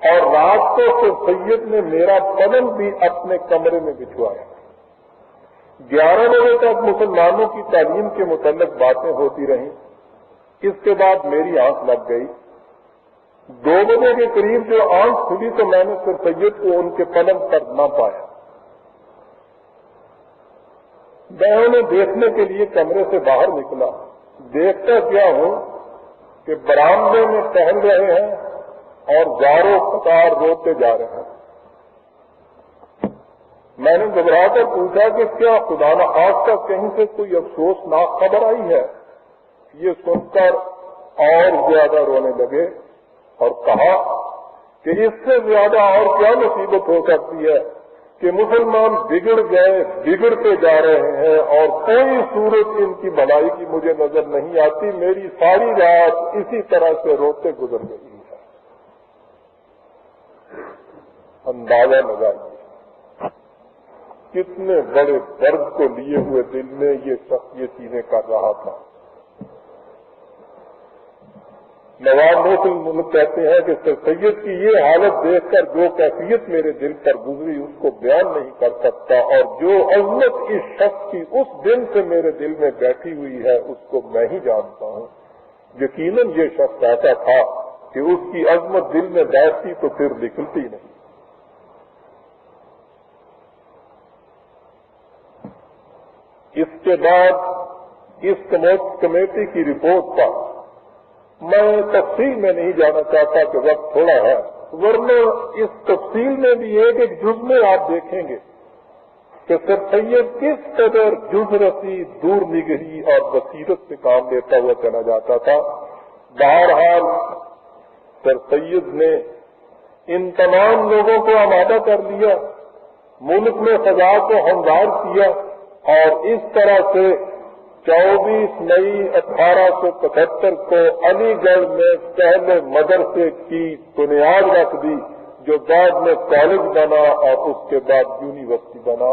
اور رات کو سر سید نے میرا پلنگ بھی اپنے کمرے میں بچھوایا. 11 بجے تک مسلمانوں کی تعلیم کے متعلق باتیں ہوتی رہیں. اس کے بعد میری آنکھ لگ گئی. 2 بجے کے قریب جو آنکھ کھلی تو میں نے سر سید کو ان کے پلنگ پر نہ پایا. میں انہیں دیکھنے کے لیے کمرے سے باہر نکلا. دیکھتا کیا ہوں کہ برآمدے میں ٹہل رہے ہیں اور زاروں قطار روتے جا رہے ہیں. میں نے گھبرا کر پوچھا کہ کیا خدا نخواستہ کہیں سے کوئی افسوسناک خبر آئی ہے؟ یہ سن کر اور زیادہ رونے لگے اور کہا کہ اس سے زیادہ اور کیا مصیبت ہو سکتی ہے کہ مسلمان بگڑ گئے، بگڑتے جا رہے ہیں اور کوئی صورت ان کی بھلائی کی مجھے نظر نہیں آتی. میری ساری رات اسی طرح سے روتے گزر گئی ہے. اندازہ لگائیے کتنے بڑے درد کو لیے ہوئے دل میں یہ شخص یہ چیزیں کر رہا تھا. نواب محسن الملک کہتے ہیں کہ سر سید کی یہ حالت دیکھ کر جو کیفیت میرے دل پر گزری اس کو بیان نہیں کر سکتا، اور جو عظمت اس شخص کی اس دن سے میرے دل میں بیٹھی ہوئی ہے اس کو میں ہی جانتا ہوں. یقیناً یہ شخص ایسا تھا کہ اس کی عظمت دل میں بیٹھتی تو پھر نکلتی نہیں. اس کے بعد اس کمیٹی کی رپورٹ پر میں تفصیل میں نہیں جانا چاہتا کہ وقت تھوڑا ہے، ورنہ اس تفصیل میں بھی ایک جز میں آپ دیکھیں گے کہ سر سید کس قدر جز رسید، دور نگری اور بصیرت سے کام لیتا ہوا چلا جاتا تھا. بہرحال سر سید نے ان تمام لوگوں کو آمادہ کر لیا، ملک میں فضا کو ہموار کیا اور اس طرح سے 24 مئی 1875 کو علی گڑھ میں پہلے مدرسے کی بنیاد رکھ دی جو بعد میں کالج بنا اور اس کے بعد یونیورسٹی بنا.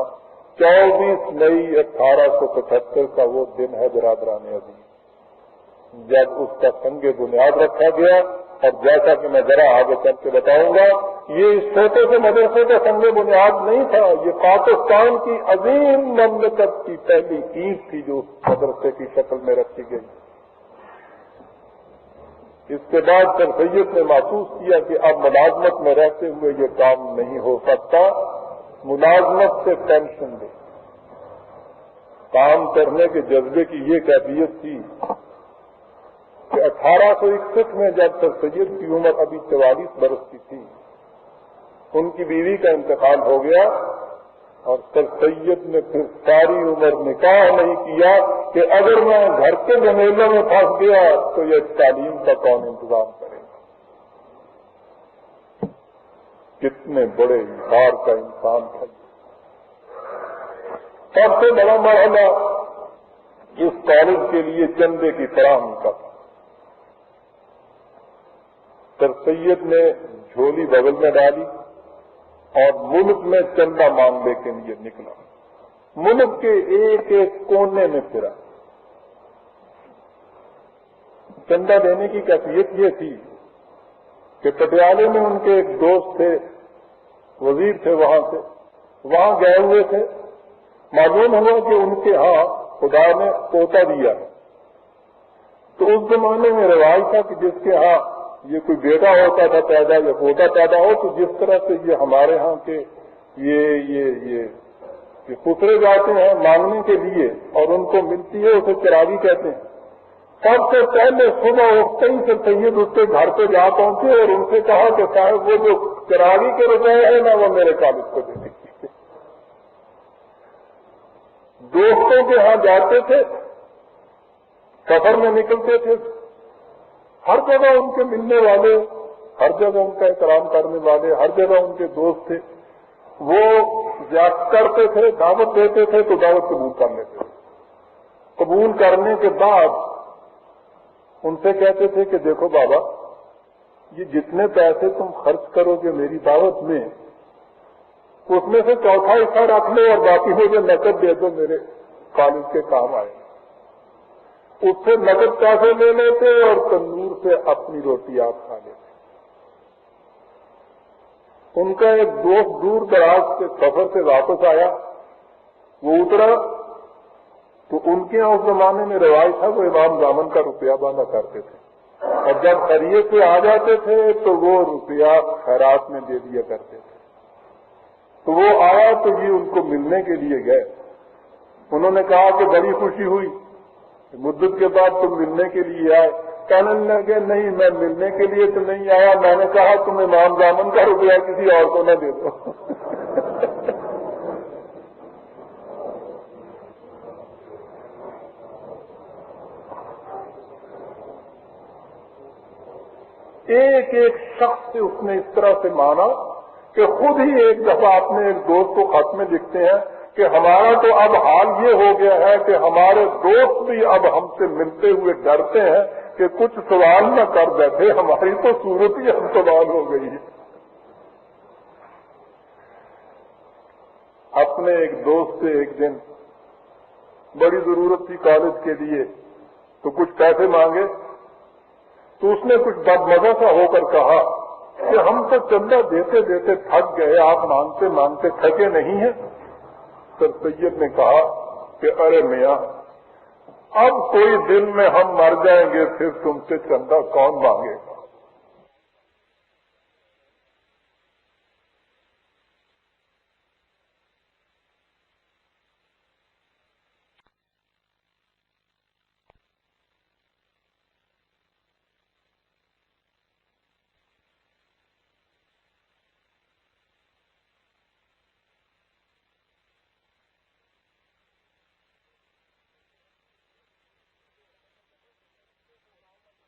24 مئی 1875 کا وہ دن ہے برادران عزیز جب اس کا سنگ بنیاد رکھا گیا. اور جیسا کہ میں ذرا آگے چل کے بتاؤں گا، یہ اس چھوٹے سے مدرسے کا سنگ بنیاد نہیں تھا، یہ پاکستان کی عظیم مملکت کی پہلی اینٹ تھی جو مدرسے کی شکل میں رکھی گئی. اس کے بعد سر سید نے محسوس کیا کہ اب ملازمت میں رہتے ہوئے یہ کام نہیں ہو سکتا، ملازمت سے پینشن دے. کام کرنے کے جذبے کی یہ کیفیت تھی کہ 1861 میں جب سر سید کی عمر ابھی 44 برس کی تھی، ان کی بیوی کا انتقال ہو گیا اور سر سید نے پھر ساری عمر نکاح نہیں کیا کہ اگر میں گھر کے جھمیلوں میں پھنس گیا تو یہ تعلیم کا کون انتظام کرے گا. کتنے بڑے انکار کا انسان تھا. سب سے بڑا مرحلہ اس کالج کے لیے چندے کی فراہمی کا تھا. سر سید نے جھولی بغل میں ڈالی اور ملک میں چندہ مانگنے کے لیے نکلا. ملک کے ایک ایک کونے میں پھرا. چندہ دینے کی کیفیت یہ تھی کہ پٹیالے میں ان کے ایک دوست تھے، وزیر تھے، وہاں گئے ہوئے تھے. معلوم ہوا کہ ان کے ہاں خدا نے پوتا دیا ہے. تو اس زمانے میں رواج تھا کہ جس کے ہاں یہ کوئی بیٹا ہوتا تھا پیدا یا پوتا پیدا ہو تو جس طرح سے یہ ہمارے ہاں کے یہ خسرے جاتے ہیں مانگنے کے لیے اور ان کو ملتی ہے اسے چراغی کہتے ہیں. سب سے پہلے صبح اٹھتے ہی سے سید اس کے گھر پہ جا پہنچے اور ان سے کہا کہ صاحب وہ جو چراغی کے روپے ہیں نا وہ میرے کالج کو دے دیجیے. دوستوں کے ہاں جاتے تھے، سفر میں نکلتے تھے، ہر جگہ ان کے ملنے والے، ہر جگہ ان کا احترام کرنے والے، ہر جگہ ان کے دوست تھے. وہ کرتے تھے، دعوت دیتے تھے تو دعوت قبول کر لیتے تھے. قبول کرنے کے بعد ان سے کہتے تھے کہ دیکھو بابا، یہ جتنے پیسے تم خرچ کرو گے میری دعوت میں اس میں سے چوتھا حصہ رکھ لو اور باقی مجھے نقد دے دو، میرے کالج کے کام آئے. اس سے نقد پیسے لے لیتے اور تندور سے اپنی روٹی آپ کھا لیتے. ان کا ایک دوست دور دراز کے سفر سے واپس آیا، وہ اترا تو ان کے یہاں اس زمانے میں رواج تھا وہ امام زامن کا روپیہ باندھا کرتے تھے، اور جب خیریت سے آ جاتے تھے تو وہ روپیہ خیرات میں دے دیا کرتے تھے. تو وہ آیا تو یہ ان کو ملنے کے لیے گئے. انہوں نے کہا کہ بڑی خوشی ہوئی، مدت کے بعد تم ملنے کے لیے آئے. کہنے لگے نہیں، میں ملنے کے لیے تو نہیں آیا، میں نے کہا تم امام زامن کا روپیہ کسی اور کو نہ دے دو. ایک ایک شخص سے اس نے اس طرح سے مانا کہ خود ہی ایک دفعہ اپنے ایک دوست کو خط میں لکھتے ہیں کہ ہمارا تو اب حال یہ ہو گیا ہے کہ ہمارے دوست بھی اب ہم سے ملتے ہوئے ڈرتے ہیں کہ کچھ سوال نہ کر بیٹھے، ہماری تو صورت ہی ہم سوال ہو گئی ہے. اپنے ایک دوست سے ایک دن بڑی ضرورت تھی کالج کے لیے تو کچھ پیسے مانگے، تو اس نے کچھ بدمزہ سا ہو کر کہا کہ ہم تو چندہ دیتے دیتے تھک گئے، آپ مانگتے مانگتے تھکے نہیں ہیں. سر سید نے کہا کہ ارے میاں، اب کوئی دن میں ہم مر جائیں گے، پھر تم سے چندہ کون مانگے گا؟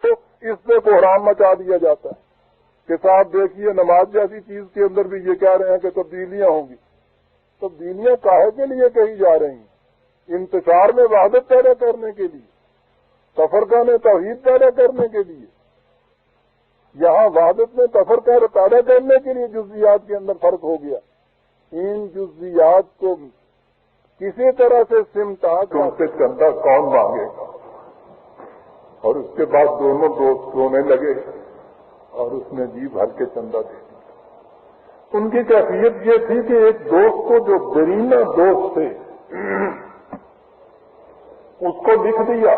تو اس سے بحران مچا دیا جاتا ہے کہ صاحب دیکھیے نماز جیسی چیز کے اندر بھی یہ کہہ رہے ہیں کہ تبدیلیاں ہوں گی. تبدیلیاں کاہے کے لیے کہی جا رہی ہیں؟ انتشار میں وحدت پیدا کرنے کے لیے، تفرقہ میں توحید پیدا کرنے کے لیے. یہاں وحدت میں تفرقہ پیدا کرنے کے لیے جزیات کے اندر فرق ہو گیا. ان جزیات کو کسی طرح سے سمٹا تم سے چندہ کون مانگے گا؟ اور اس کے بعد دونوں دوست رونے لگے اور اس نے جی بھر کے چندہ دے دیا. ان کی کیفیت یہ تھی کہ ایک دوست کو جو دیرینہ دوست تھے اس کو لکھ دیا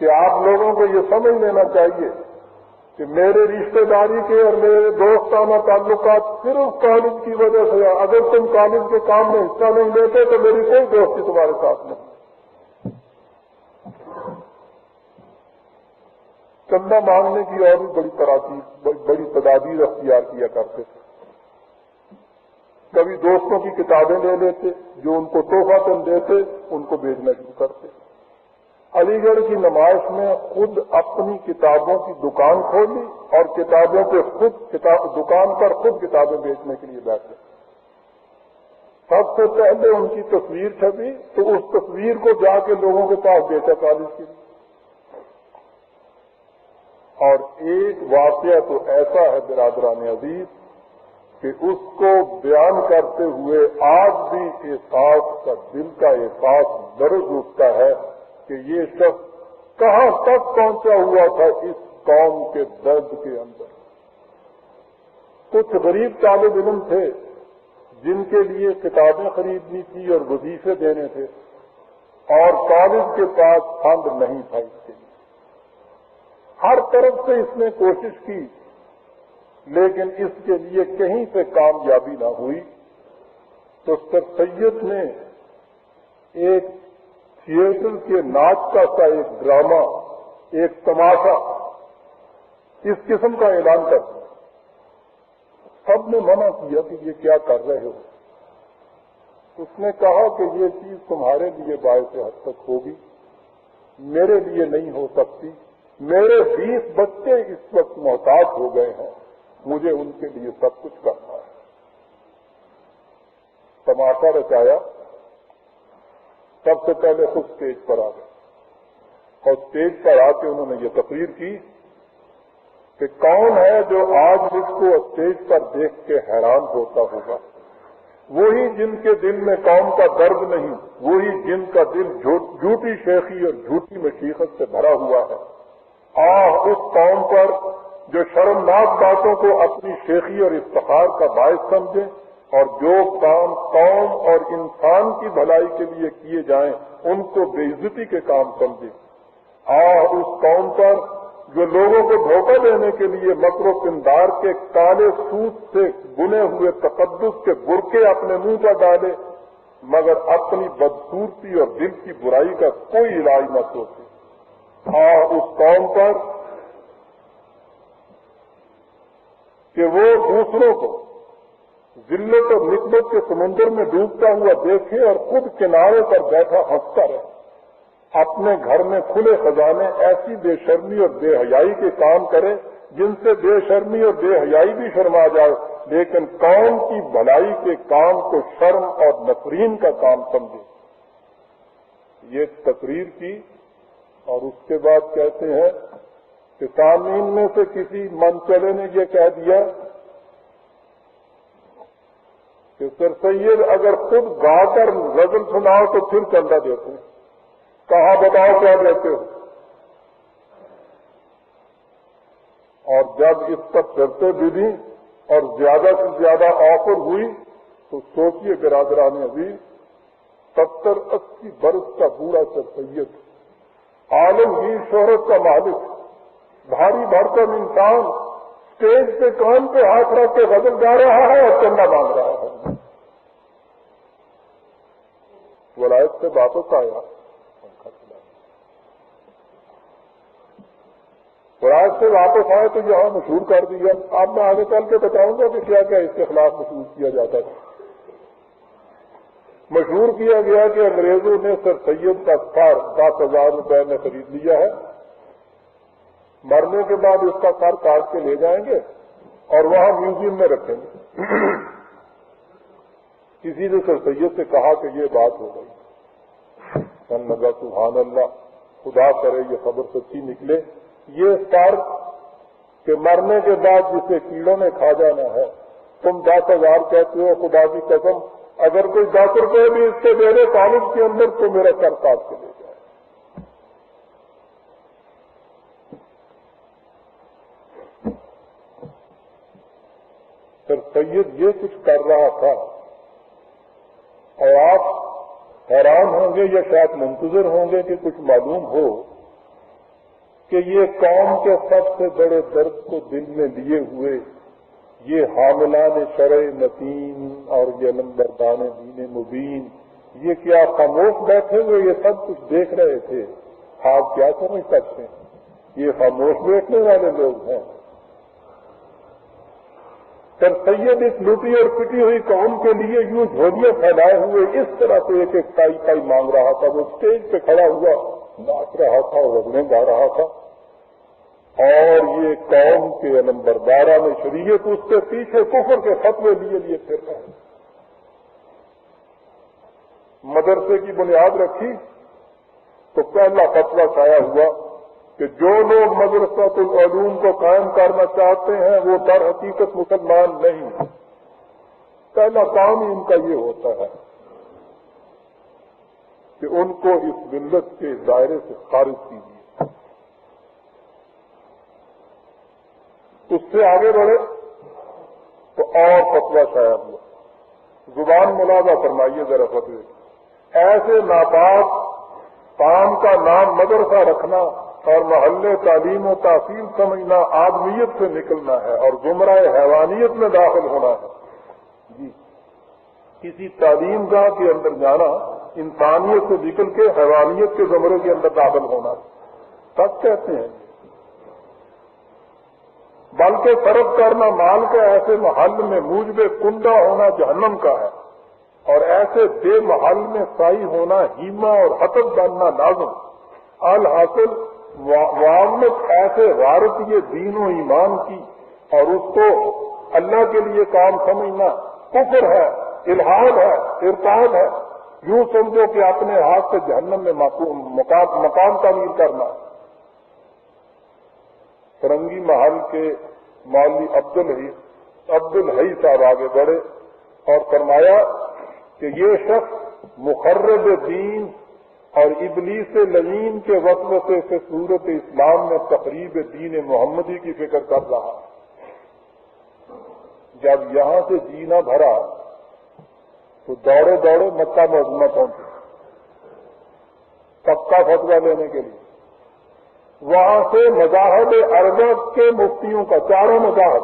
کہ آپ لوگوں کو یہ سمجھ لینا چاہیے کہ میرے رشتہ داری کے اور میرے دوستانہ تعلقات صرف کالج کی وجہ سے، اگر تم کالج کے کام میں حصہ نہیں لیتے تو میری کوئی دوستی تمہارے ساتھ نہیں. چندہ مانگنے کی اور بھی بڑی تدابیر اختیار کیا کرتے تھے. کبھی دوستوں کی کتابیں لے لیتے، جو ان کو تحفہ تن دیتے ان کو بیچنا شروع کرتے. علی گڑھ کی نمائش میں خود اپنی کتابوں کی دکان کھولی اور کتابوں کے دکان پر خود کتابیں بیچنے کے لیے بیٹھے. سب سے پہلے ان کی تصویر چھپی تو اس تصویر کو جا کے لوگوں کے پاس بیچا کالج کے لیے. اور ایک واقعہ تو ایسا ہے برادران عزیز کہ اس کو بیان کرتے ہوئے آج بھی احساس کا دل کا احساس درج اٹھتا ہے کہ یہ شخص کہاں تک پہنچا ہوا تھا اس قوم کے درد کے اندر. کچھ غریب طالب علم تھے جن کے لیے کتابیں خریدنی تھی اور وظیفے دینے تھے، اور کالج کے پاس فنڈ نہیں تھا اس کے لیے. ہر طرف سے اس نے کوشش کی لیکن اس کے لیے کہیں سے کامیابی نہ ہوئی. تو سر سید نے ایک تھیٹر کے ناچ کا سا ایک ڈرامہ، ایک تماشا اس قسم کا اعلان کر دیا. سب نے منع کیا کہ یہ کیا کر رہے ہو. اس نے کہا کہ یہ چیز تمہارے لیے باعث حسرت ہوگی، میرے لیے نہیں ہو سکتی. میرے 20 بچے اس وقت محتاج ہو گئے ہیں، مجھے ان کے لیے سب کچھ کرنا ہے. تماشا رچایا. سب سے پہلے خود اسٹیج پر آ گئے اور اسٹیج پر آ کے انہوں نے یہ تقریر کی کہ کون ہے جو آج مجھ کو اسٹیج پر دیکھ کے حیران ہوتا ہوگا وہی جن کے دل میں قوم کا درد نہیں، وہی جن کا دل جھوٹی شیخی اور جھوٹی مشیخت سے بھرا ہوا ہے۔ اس قوم پر جو شرمناک باتوں کو اپنی شیخی اور افتخار کا باعث سمجھے اور جو کام قوم اور انسان کی بھلائی کے لیے کیے جائیں ان کو بے عزتی کے کام سمجھے۔ اس قوم پر جو لوگوں کو دھوکہ دینے کے لیے مکر و پندار کے کالے سوت سے بنے ہوئے تقدس کے برقعے اپنے منہ پر ڈالے مگر اپنی بدصورتی اور دل کی برائی کا کوئی علاج نہ سوچے۔ اس قوم پر کہ وہ دوسروں کو ذلت اور نسبت کے سمندر میں ڈوبتا ہوا دیکھے اور خود کنارے پر بیٹھا ہنستا رہے، اپنے گھر میں کھلے خزانے ایسی بے شرمی اور بے حیائی کے کام کرے جن سے بے شرمی اور بے حیائی بھی شرما جائے، لیکن قوم کی بھلائی کے کام کو شرم اور نفرین کا کام سمجھے۔ یہ تقریر کی اور اس کے بعد کہتے ہیں کہ سامعین میں سے کسی من چلے نے یہ کہہ دیا کہ سر سید اگر خود گا کر غزل سناؤ تو پھر چندہ دیتے ہیں، کہاں بتاؤ کیا دیتے ہو؟ اور جب اس پر شرطیں بدھی اور زیادہ سے زیادہ آفر ہوئی تو سوچیے برادران عزیز، 70-80 برس کا بوڑھا سر سید، عالمگیر شہرت کا مالک، بھاری بھرکم انسان، اسٹیج پہ کان پہ ہاتھ رکھ کے غزل گا رہا ہے اور چندہ مانگ رہا ہے۔ ولایت سے واپس آیا، ولایت سے واپس آئے تو یہاں مشہور کر دیا۔ اب میں آگے چل کے بتاؤں گا کہ کیا کیا اس کے خلاف مشہور کیا جاتا تھا۔ مشہور کیا گیا کہ انگریزوں نے سر سید کا سر 10,000 روپے میں خرید لیا ہے، مرنے کے بعد اس کا سر کاٹ کے لے جائیں گے اور وہاں میوزیم میں رکھیں گے۔ کسی نے سر سید سے کہا کہ یہ بات ہو گئی، کہنے لگا سبحان اللہ، خدا کرے یہ خبر سچی نکلے، یہ سر کہ مرنے کے بعد جسے کیڑوں نے کھا جانا ہے، تم 10,000 کہتے ہو، خدا کی قسم اگر کوئی 10 روپے بھی اس سے میرے کالج کے اندر تو میرا سر کاٹ کے لے جائے۔ سر سید یہ کچھ کر رہا تھا اور آپ حیران ہوں گے یا شاید منتظر ہوں گے کہ کچھ معلوم ہو کہ یہ قوم کے سب سے بڑے درد کو دل میں لیے ہوئے یہ حاملان شرع نتیم اور یہ نمبردان دین مبین، یہ کیا خاموش بیٹھے ہوئے یہ سب کچھ دیکھ رہے تھے؟ آپ کیا سمجھ سکتے ہیں؟ یہ خاموش بیٹھنے والے لوگ ہیں۔ سر سید اس لوٹی اور پٹی ہوئی قوم کے لیے یوں جھولیاں پھیلائے ہوئے اس طرح سے ایک ایک تائی تائی مانگ رہا تھا۔ وہ اسٹیج پہ کھڑا ہوا ناچ رہا تھا، غزلیں گا رہا تھا، اور یہ قوم کے علمبردارہ نے شریعت اس کے پیچھے کفر کے فتوے لیے پھر رہے۔ مدرسے کی بنیاد رکھی تو پہلا فتویٰ شائع ہوا کہ جو لوگ مدرسۃ العلوم کو قائم کرنا چاہتے ہیں وہ در حقیقت مسلمان نہیں۔ پہلا کام ہی ان کا یہ ہوتا ہے کہ ان کو اس ملت کے دائرے سے خارج کیجیے۔ اس سے آگے بڑھے تو اور فتویٰ شائع ہوا۔ زبان ملاحظہ فرمائیے ذرا فتوے، ایسے ناپاک کام کا نام مدرسہ رکھنا اور محلے تعلیم و تحصیل سمجھنا آدمیت سے نکلنا ہے اور زمرہ حیوانیت میں داخل ہونا ہے۔ جی، کسی تعلیم گاہ کے اندر جانا انسانیت سے نکل کے حیوانیت کے زمرے کے اندر داخل ہونا سب کہتے ہیں، بلکہ فرق کرنا مال کے ایسے محل میں موجب کنڈا ہونا جہنم کا ہے اور ایسے بے محل میں سائی ہونا ہیما اور حطب بننا لازم۔ الحاصل معاونت ایسے غارتی دین و ایمان کی اور اس کو اللہ کے لیے کام سمجھنا کفر ہے، الحاد ہے، ارتاد ہے۔ یوں سمجھو کہ اپنے ہاتھ سے جہنم میں مقام تعمیر کرنا۔ فرنگی محل کے مولوی عبد الحی صاحب آگے بڑھے اور فرمایا کہ یہ شخص مخرب دین اور ابلیس لعین کے وسوسے سے صورت اسلام میں تقریب دین محمدی کی فکر کر رہا ہے۔ جب یہاں سے جینا بھرا تو دوڑے دوڑے مکہ معظمہ پہنچے پکا فتویٰ لینے کے لیے۔ وہاں سے مذاہب اربع کے مفتیوں کا، چاروں مذاہب،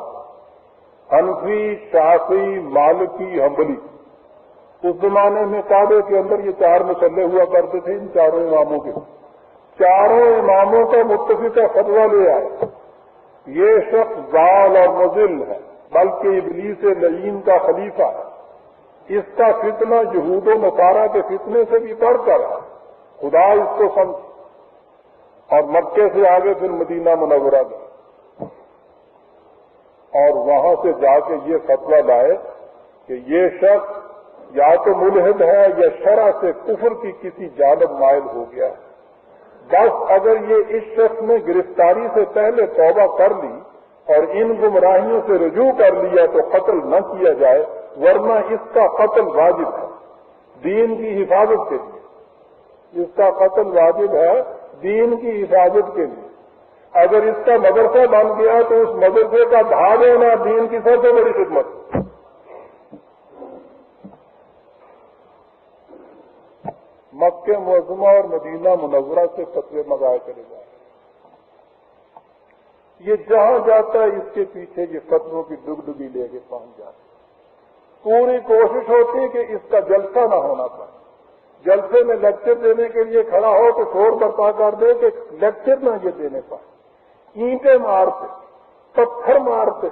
حنفی، شافعی، مالکی، حنبلی، اس زمانے میں کعبے کے اندر یہ چار مسلے ہوا کرتے تھے، ان چاروں اماموں کے، چاروں اماموں کا متفقہ فتویٰ لے آئے یہ شخص ضال اور مضل ہے، بلکہ ابلیس لعین کا خلیفہ ہے، اس کا فتنہ یہود و نصارہ کے فتنے سے بھی بڑھ کر ہے، خدا اس کو سمجھ۔ اور مکے سے آگے پھر مدینہ منورہ گئے اور وہاں سے جا کے یہ فتویٰ لائے کہ یہ شخص یا تو ملحد ہے یا شرع سے کفر کی کسی جانب مائل ہو گیا ہے۔ بس اگر یہ اس شخص نے گرفتاری سے پہلے توبہ کر لی اور ان گمراہیوں سے رجوع کر لیا تو قتل نہ کیا جائے، ورنہ اس کا قتل واجب ہے دین کی حفاظت کے لیے، اس کا قتل واجب ہے دین کی حفاظت کے لیے۔ اگر اس کا مدرسہ بن گیا تو اس مدرسے کا دھا دینا دین کی سب سے بڑی خدمت۔ مکہ معظمہ اور مدینہ منورہ سے فتوے منگائے چلے جائیں، یہ جہاں جاتا ہے اس کے پیچھے یہ فتووں کی ڈگڈگی لے کے پہنچ جاتا ہے۔ پوری کوشش ہوتی ہے کہ اس کا جلسہ نہ ہونا پائے، جلسے میں لیکچر دینے کے لیے کھڑا ہو تو شور برپا کر دے کہ لیکچر نہ یہ دینے پائے، اینٹیں مارتے، پتھر مارتے،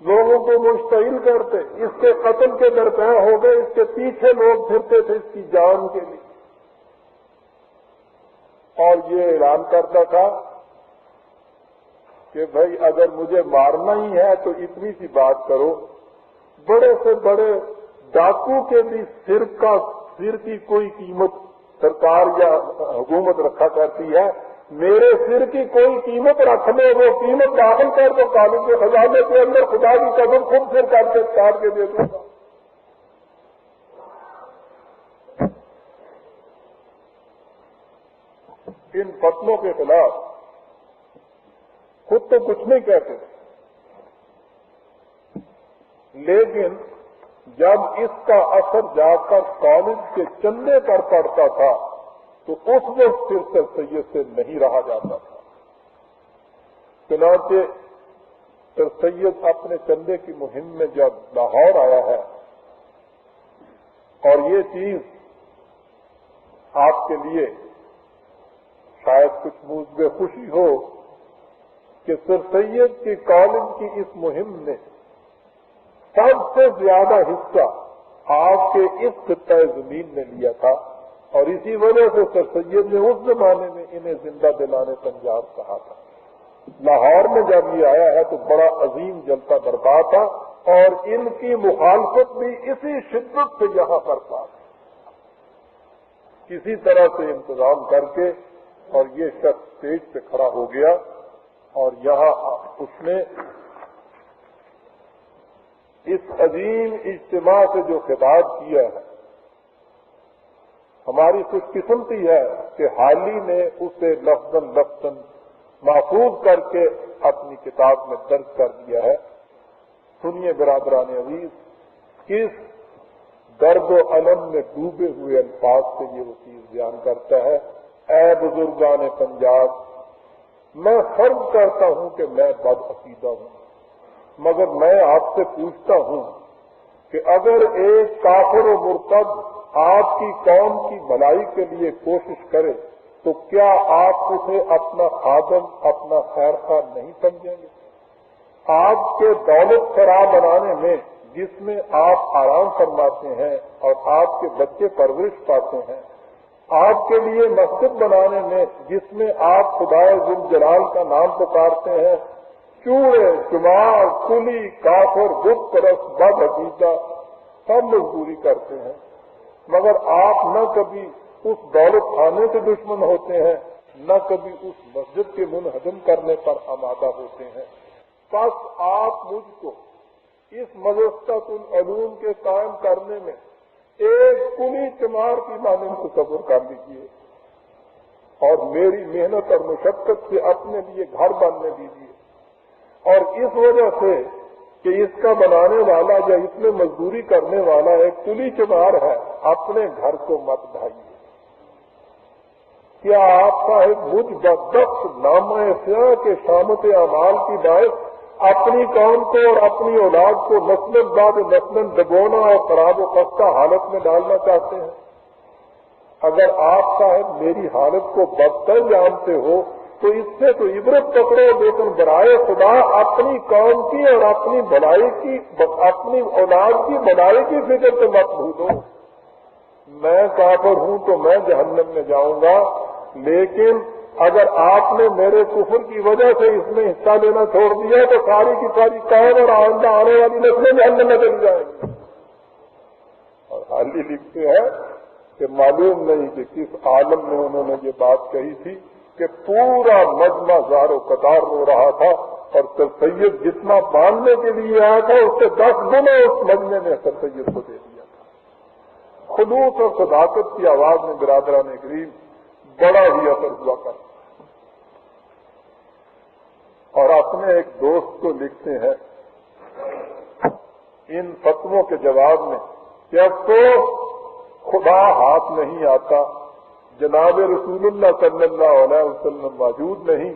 لوگوں کو مشتعل کرتے، اس کے قتل کے درپے ہو گئے، اس کے پیچھے لوگ پھرتے تھے اس کی جان کے لیے، اور یہ اعلان کرتا تھا کہ بھائی اگر مجھے مارنا ہی ہے تو اتنی سی بات کرو، بڑے سے بڑے ڈاکو کے بھی سر کی کوئی قیمت سرکار یا حکومت رکھا کرتی ہے، میرے سر کی کوئی قیمت رکھ لے، وہ قیمت داخل کر دو کالوں کے خزانے کے اندر، خدا کی قدم خود سر کر کے کاٹ کے دے دوں گا۔ ان فتنوں کے خلاف خود تو کچھ نہیں کہتے، لیکن جب اس کا اثر جا کر کالج کے چندے پر پڑتا تھا تو اس وقت پھر سر سید سے نہیں رہا جاتا تھا۔ چنانچہ سر سید اپنے چندے کی مہم میں جب لاہور آیا ہے، اور یہ چیز آپ کے لیے شاید کچھ موجب خوشی ہو کہ سر سید کی کالج کی اس مہم نے سب سے زیادہ حصہ آپ کے اس خطہ زمین نے لیا تھا، اور اسی وجہ سے سر سید نے اس زمانے میں انہیں زندہ دلانے پنجاب کہا تھا۔ لاہور میں جب یہ آیا ہے تو بڑا عظیم جلسہ برپا تھا، اور ان کی مخالفت بھی اسی شدت سے یہاں برپا تھی، کسی طرح سے انتظام کر کے، اور یہ شخص اسٹیج پہ کھڑا ہو گیا، اور یہاں اس نے اس عظیم اجتماع سے جو خطاب کیا ہے، ہماری خوش قسمتی ہے کہ حالی نے اسے لفظاً لفظاً محفوظ کر کے اپنی کتاب میں درج کر دیا ہے۔ سنیے برادران عزیز، کس درد و الم میں ڈوبے ہوئے الفاظ سے یہ وہ چیز بیان کرتا ہے۔ اے بزرگان پنجاب، میں فرض کرتا ہوں کہ میں بد عقیدہ ہوں، مگر میں آپ سے پوچھتا ہوں کہ اگر ایک کافر و مرتد آپ کی قوم کی بھلائی کے لیے کوشش کرے تو کیا آپ اسے اپنا خادم، اپنا خیر خواہ نہیں سمجھیں گے؟ آپ کے دولت سرا بنانے میں، جس میں آپ آرام فرماتے ہیں اور آپ کے بچے پرورش پاتے ہیں، آپ کے لیے مسجد بنانے میں، جس میں آپ خدائے ذوالجلال کا نام پکارتے ہیں، چوڑے، چمار، کلی، کافر، بت پرست، بد عقیدہ سب مزدوری کرتے ہیں، مگر آپ نہ کبھی اس دولت خانے سے دشمن ہوتے ہیں، نہ کبھی اس مسجد کے منہدم کرنے پر آمادہ ہوتے ہیں۔ بس آپ مجھ کو اس مدرسۃ العلوم کے قائم کرنے میں ایک کلی چمار کی مانند تصور کر لیجیے اور میری محنت اور مشقت سے اپنے لیے گھر بننے دیجیے، اور اس وجہ سے کہ اس کا بنانے والا یا اس میں مزدوری کرنے والا ایک کلی چمار ہے، اپنے گھر کو مت ڈھائیے۔ کیا آپ صاحب مجھ بدبخت نامہ سیاہ کے شامت اعمال کی باعث اپنی قوم کو اور اپنی اولاد کو نسل بعد نسل دبونا اور خراب و خستہ حالت میں ڈالنا چاہتے ہیں؟ اگر آپ صاحب میری حالت کو بدتر جانتے ہو تو اس سے تو عبرت پکڑو، لیکن برائے خدا اپنی قوم کی اور اپنی بھلائی کی، اپنی اولاد کی بھلائی کی فکر تو مت بھولو۔ میں کافر ہوں تو میں جہنم میں جاؤں گا، لیکن اگر آپ نے میرے کفر کی وجہ سے اس میں حصہ لینا چھوڑ دیا تو ساری کی ساری قوم اور آئندہ آنے والی نسلیں جہنم میں چلی جائیں گی۔ اور حال ہی لکھتے ہیں کہ معلوم نہیں کہ کس عالم میں انہوں نے یہ بات کہی تھی کہ پورا مجمع زار و قطار رو رہا تھا، اور سر سید جتنا باندھنے کے لیے آیا تھا اس سے 10 گنا اس مجمع نے سر سید کو دے دیا تھا۔ خلوص اور صداقت کی آواز میں برادران کریم بڑا ہی اثر ہوا کرتا۔ اور اپنے ایک دوست کو لکھتے ہیں ان فتووں کے جواب میں کہ اب تو خدا ہاتھ نہیں آتا، جناب رسول اللہ صلی اللہ علیہ وسلم موجود نہیں،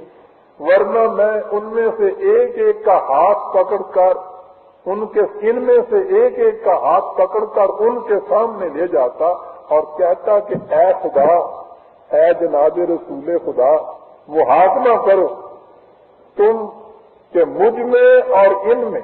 ورنہ میں ان میں سے ایک ایک کا ہاتھ پکڑ کر ان میں سے ایک ایک کا ہاتھ پکڑ کر ان کے سامنے لے جاتا اور کہتا کہ اے خدا، اے جناب رسول خدا، محاکمہ کرو تم کہ مجھ میں اور ان میں،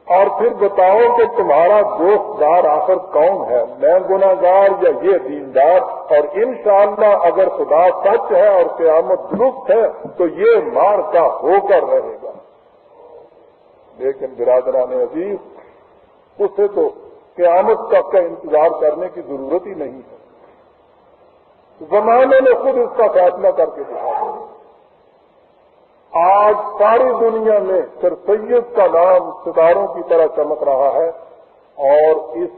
اور پھر بتاؤ کہ تمہارا دوست دار آخر کون ہے، میں گناہگار یا یہ دیندار، اور انشاءاللہ اگر خدا سچ ہے اور قیامت درست ہے تو یہ مار کا ہو کر رہے گا۔ لیکن برادران عزیز، اسے تو قیامت تک کا انتظار کرنے کی ضرورت ہی نہیں ہے، زمانے نے خود اس کا فیصلہ کر کے دکھا دیا۔ آج ساری دنیا میں سر سید کا نام ستاروں کی طرح چمک رہا ہے، اور اس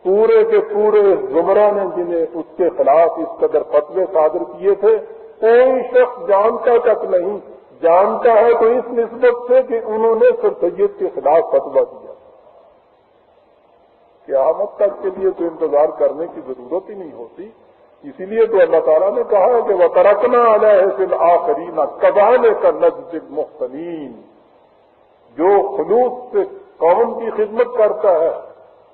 پورے کے پورے زمرہ نے جنہیں اس کے خلاف اس قدر فتوے صادر کیے تھے، کوئی شخص جانتا تک نہیں، جانتا ہے تو اس نسبت سے کہ انہوں نے سر سید کے خلاف فتویٰ دیا۔ قیامت تک کے لیے تو انتظار کرنے کی ضرورت ہی نہیں ہوتی۔ اسی لیے تو اللہ تعالیٰ نے کہا ہے کہ وَتَرَكْنَا عَلَيْهِ فِي الْآخِرِينَ كَذَلِكَ نَجْزِي الْمُحْسِنِينَ۔ جو خلوص سے قوم کی خدمت کرتا ہے،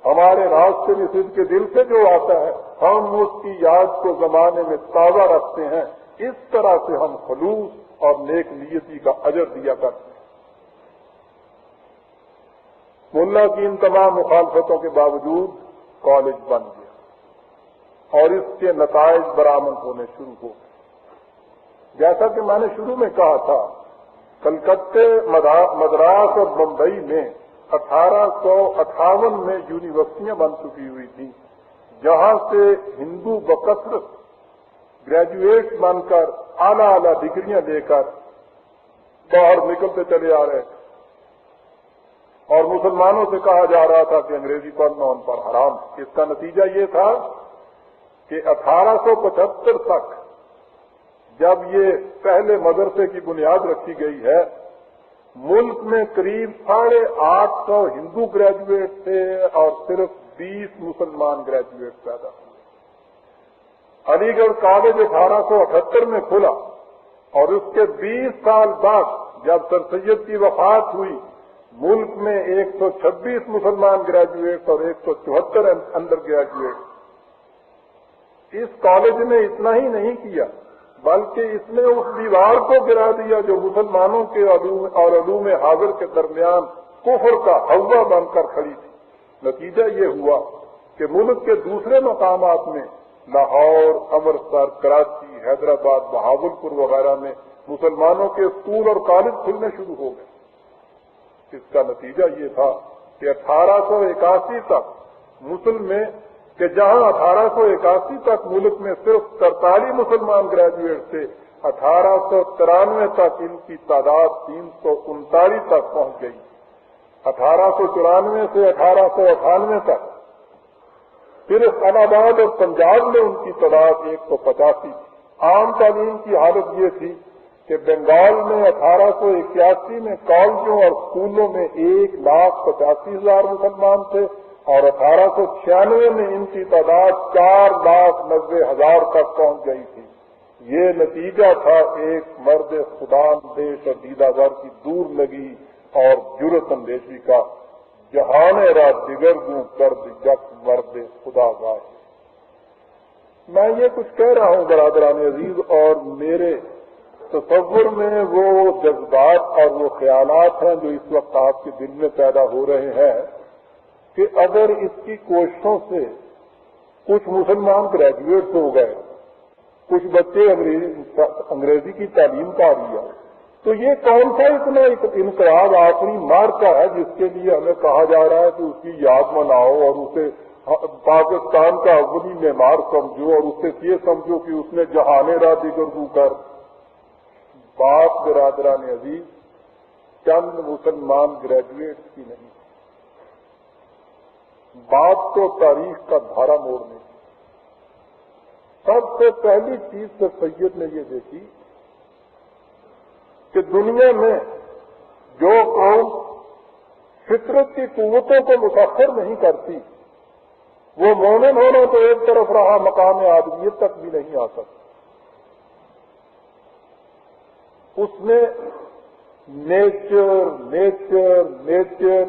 ہمارے راستے میں صدق کے دل سے جو آتا ہے، ہم اس کی یاد کو زمانے میں تازہ رکھتے ہیں، اس طرح سے ہم خلوص اور نیک نیتی کا اجر دیا کرتے ہیں۔ ملا کی ان تمام مخالفتوں کے باوجود کالج بن گیا اور اس کے نتائج برآمد ہونے شروع ہو گئے۔ جیسا کہ میں نے شروع میں کہا تھا، کلکتے، مدراس اور بمبئی میں 1858 میں یونیورسٹیاں بن چکی ہوئی تھیں، جہاں سے ہندو بکثرت گریجویٹ بن کر اعلیٰ اعلیٰ ڈگریاں لے کر باہر نکلتے چلے آ رہے تھے، اور مسلمانوں سے کہا جا رہا تھا کہ انگریزی پڑھنا ان پر حرام۔ اس کا نتیجہ یہ تھا کہ 1875 تک جب یہ پہلے مدرسے کی بنیاد رکھی گئی ہے، ملک میں قریب 850 ہندو گریجویٹ تھے اور صرف 20 مسلمان گریجویٹ پیدا ہوئے۔ علی گڑھ کالج 1878 میں کھلا، اور اس کے 20 سال بعد جب سر سید کی وفات ہوئی، ملک میں 126 مسلمان گریجویٹ اور 174 انڈر گریجویٹ۔ اس کالج نے اتنا ہی نہیں کیا، بلکہ اس نے اس دیوار کو گرا دیا جو مسلمانوں کے اور علوم حاضر کے درمیان کفر کا ہوا بن کر کھڑی تھی۔ نتیجہ یہ ہوا کہ ملک کے دوسرے مقامات میں، لاہور، امرتسر، کراچی، حیدرآباد، بہاولپور وغیرہ میں مسلمانوں کے اسکول اور کالج کھلنے شروع ہو گئے۔ اس کا نتیجہ یہ تھا کہ 1881 تک مسلم میں کہ جہاں 1881 تک ملک میں صرف 43 مسلمان گریجویٹ تھے، 1893 تک ان کی تعداد 339 تک پہنچ گئی، 1894 سے 1898 تک صرف الہ آباد اور پنجاب میں ان کی تعداد 185 تھی۔ عام تعلیم کی حالت یہ تھی کہ بنگال میں 1881 میں کالجوں اور اسکولوں میں 1,85,000 مسلمان تھے اور 1896 میں ان کی تعداد 4,90,000 تک پہنچ گئی تھی۔ یہ نتیجہ تھا ایک مرد خدا اندیش اور دیدہ ور کی دور لگی اور جرأت اندیشی کا، جہان را دیگر گوں کرد یک مرد خدا گائے۔ میں یہ کچھ کہہ رہا ہوں برادران عزیز، اور میرے تصور میں وہ جذبات اور وہ خیالات ہیں جو اس وقت آپ کے دل میں پیدا ہو رہے ہیں کہ اگر اس کی کوششوں سے کچھ مسلمان گریجویٹ ہو گئے، کچھ بچے انگریزی کی تعلیم پا لیا، تو یہ کون سا اتنا انقلاب آخری مارکا ہے جس کے لیے ہمیں کہا جا رہا ہے کہ اس کی یاد مناؤ اور اسے پاکستان کا اولی معمار سمجھو اور اسے یہ سمجھو کہ اس نے جہان را دیگر گوں کر۔ بات برادران عزیز چند مسلمان گریجویٹس کی نہیں، بات تو تاریخ کا دھارا موڑنے کی۔ سب سے پہلی چیز سے سید نے یہ دیکھی کہ دنیا میں جو قوم فطرت کی قوتوں کو مسخر نہیں کرتی، وہ مومن ہونا تو ایک طرف رہا، مقام آدمیت تک بھی نہیں آ سکتا۔ اس نے نیچر نیچر نیچر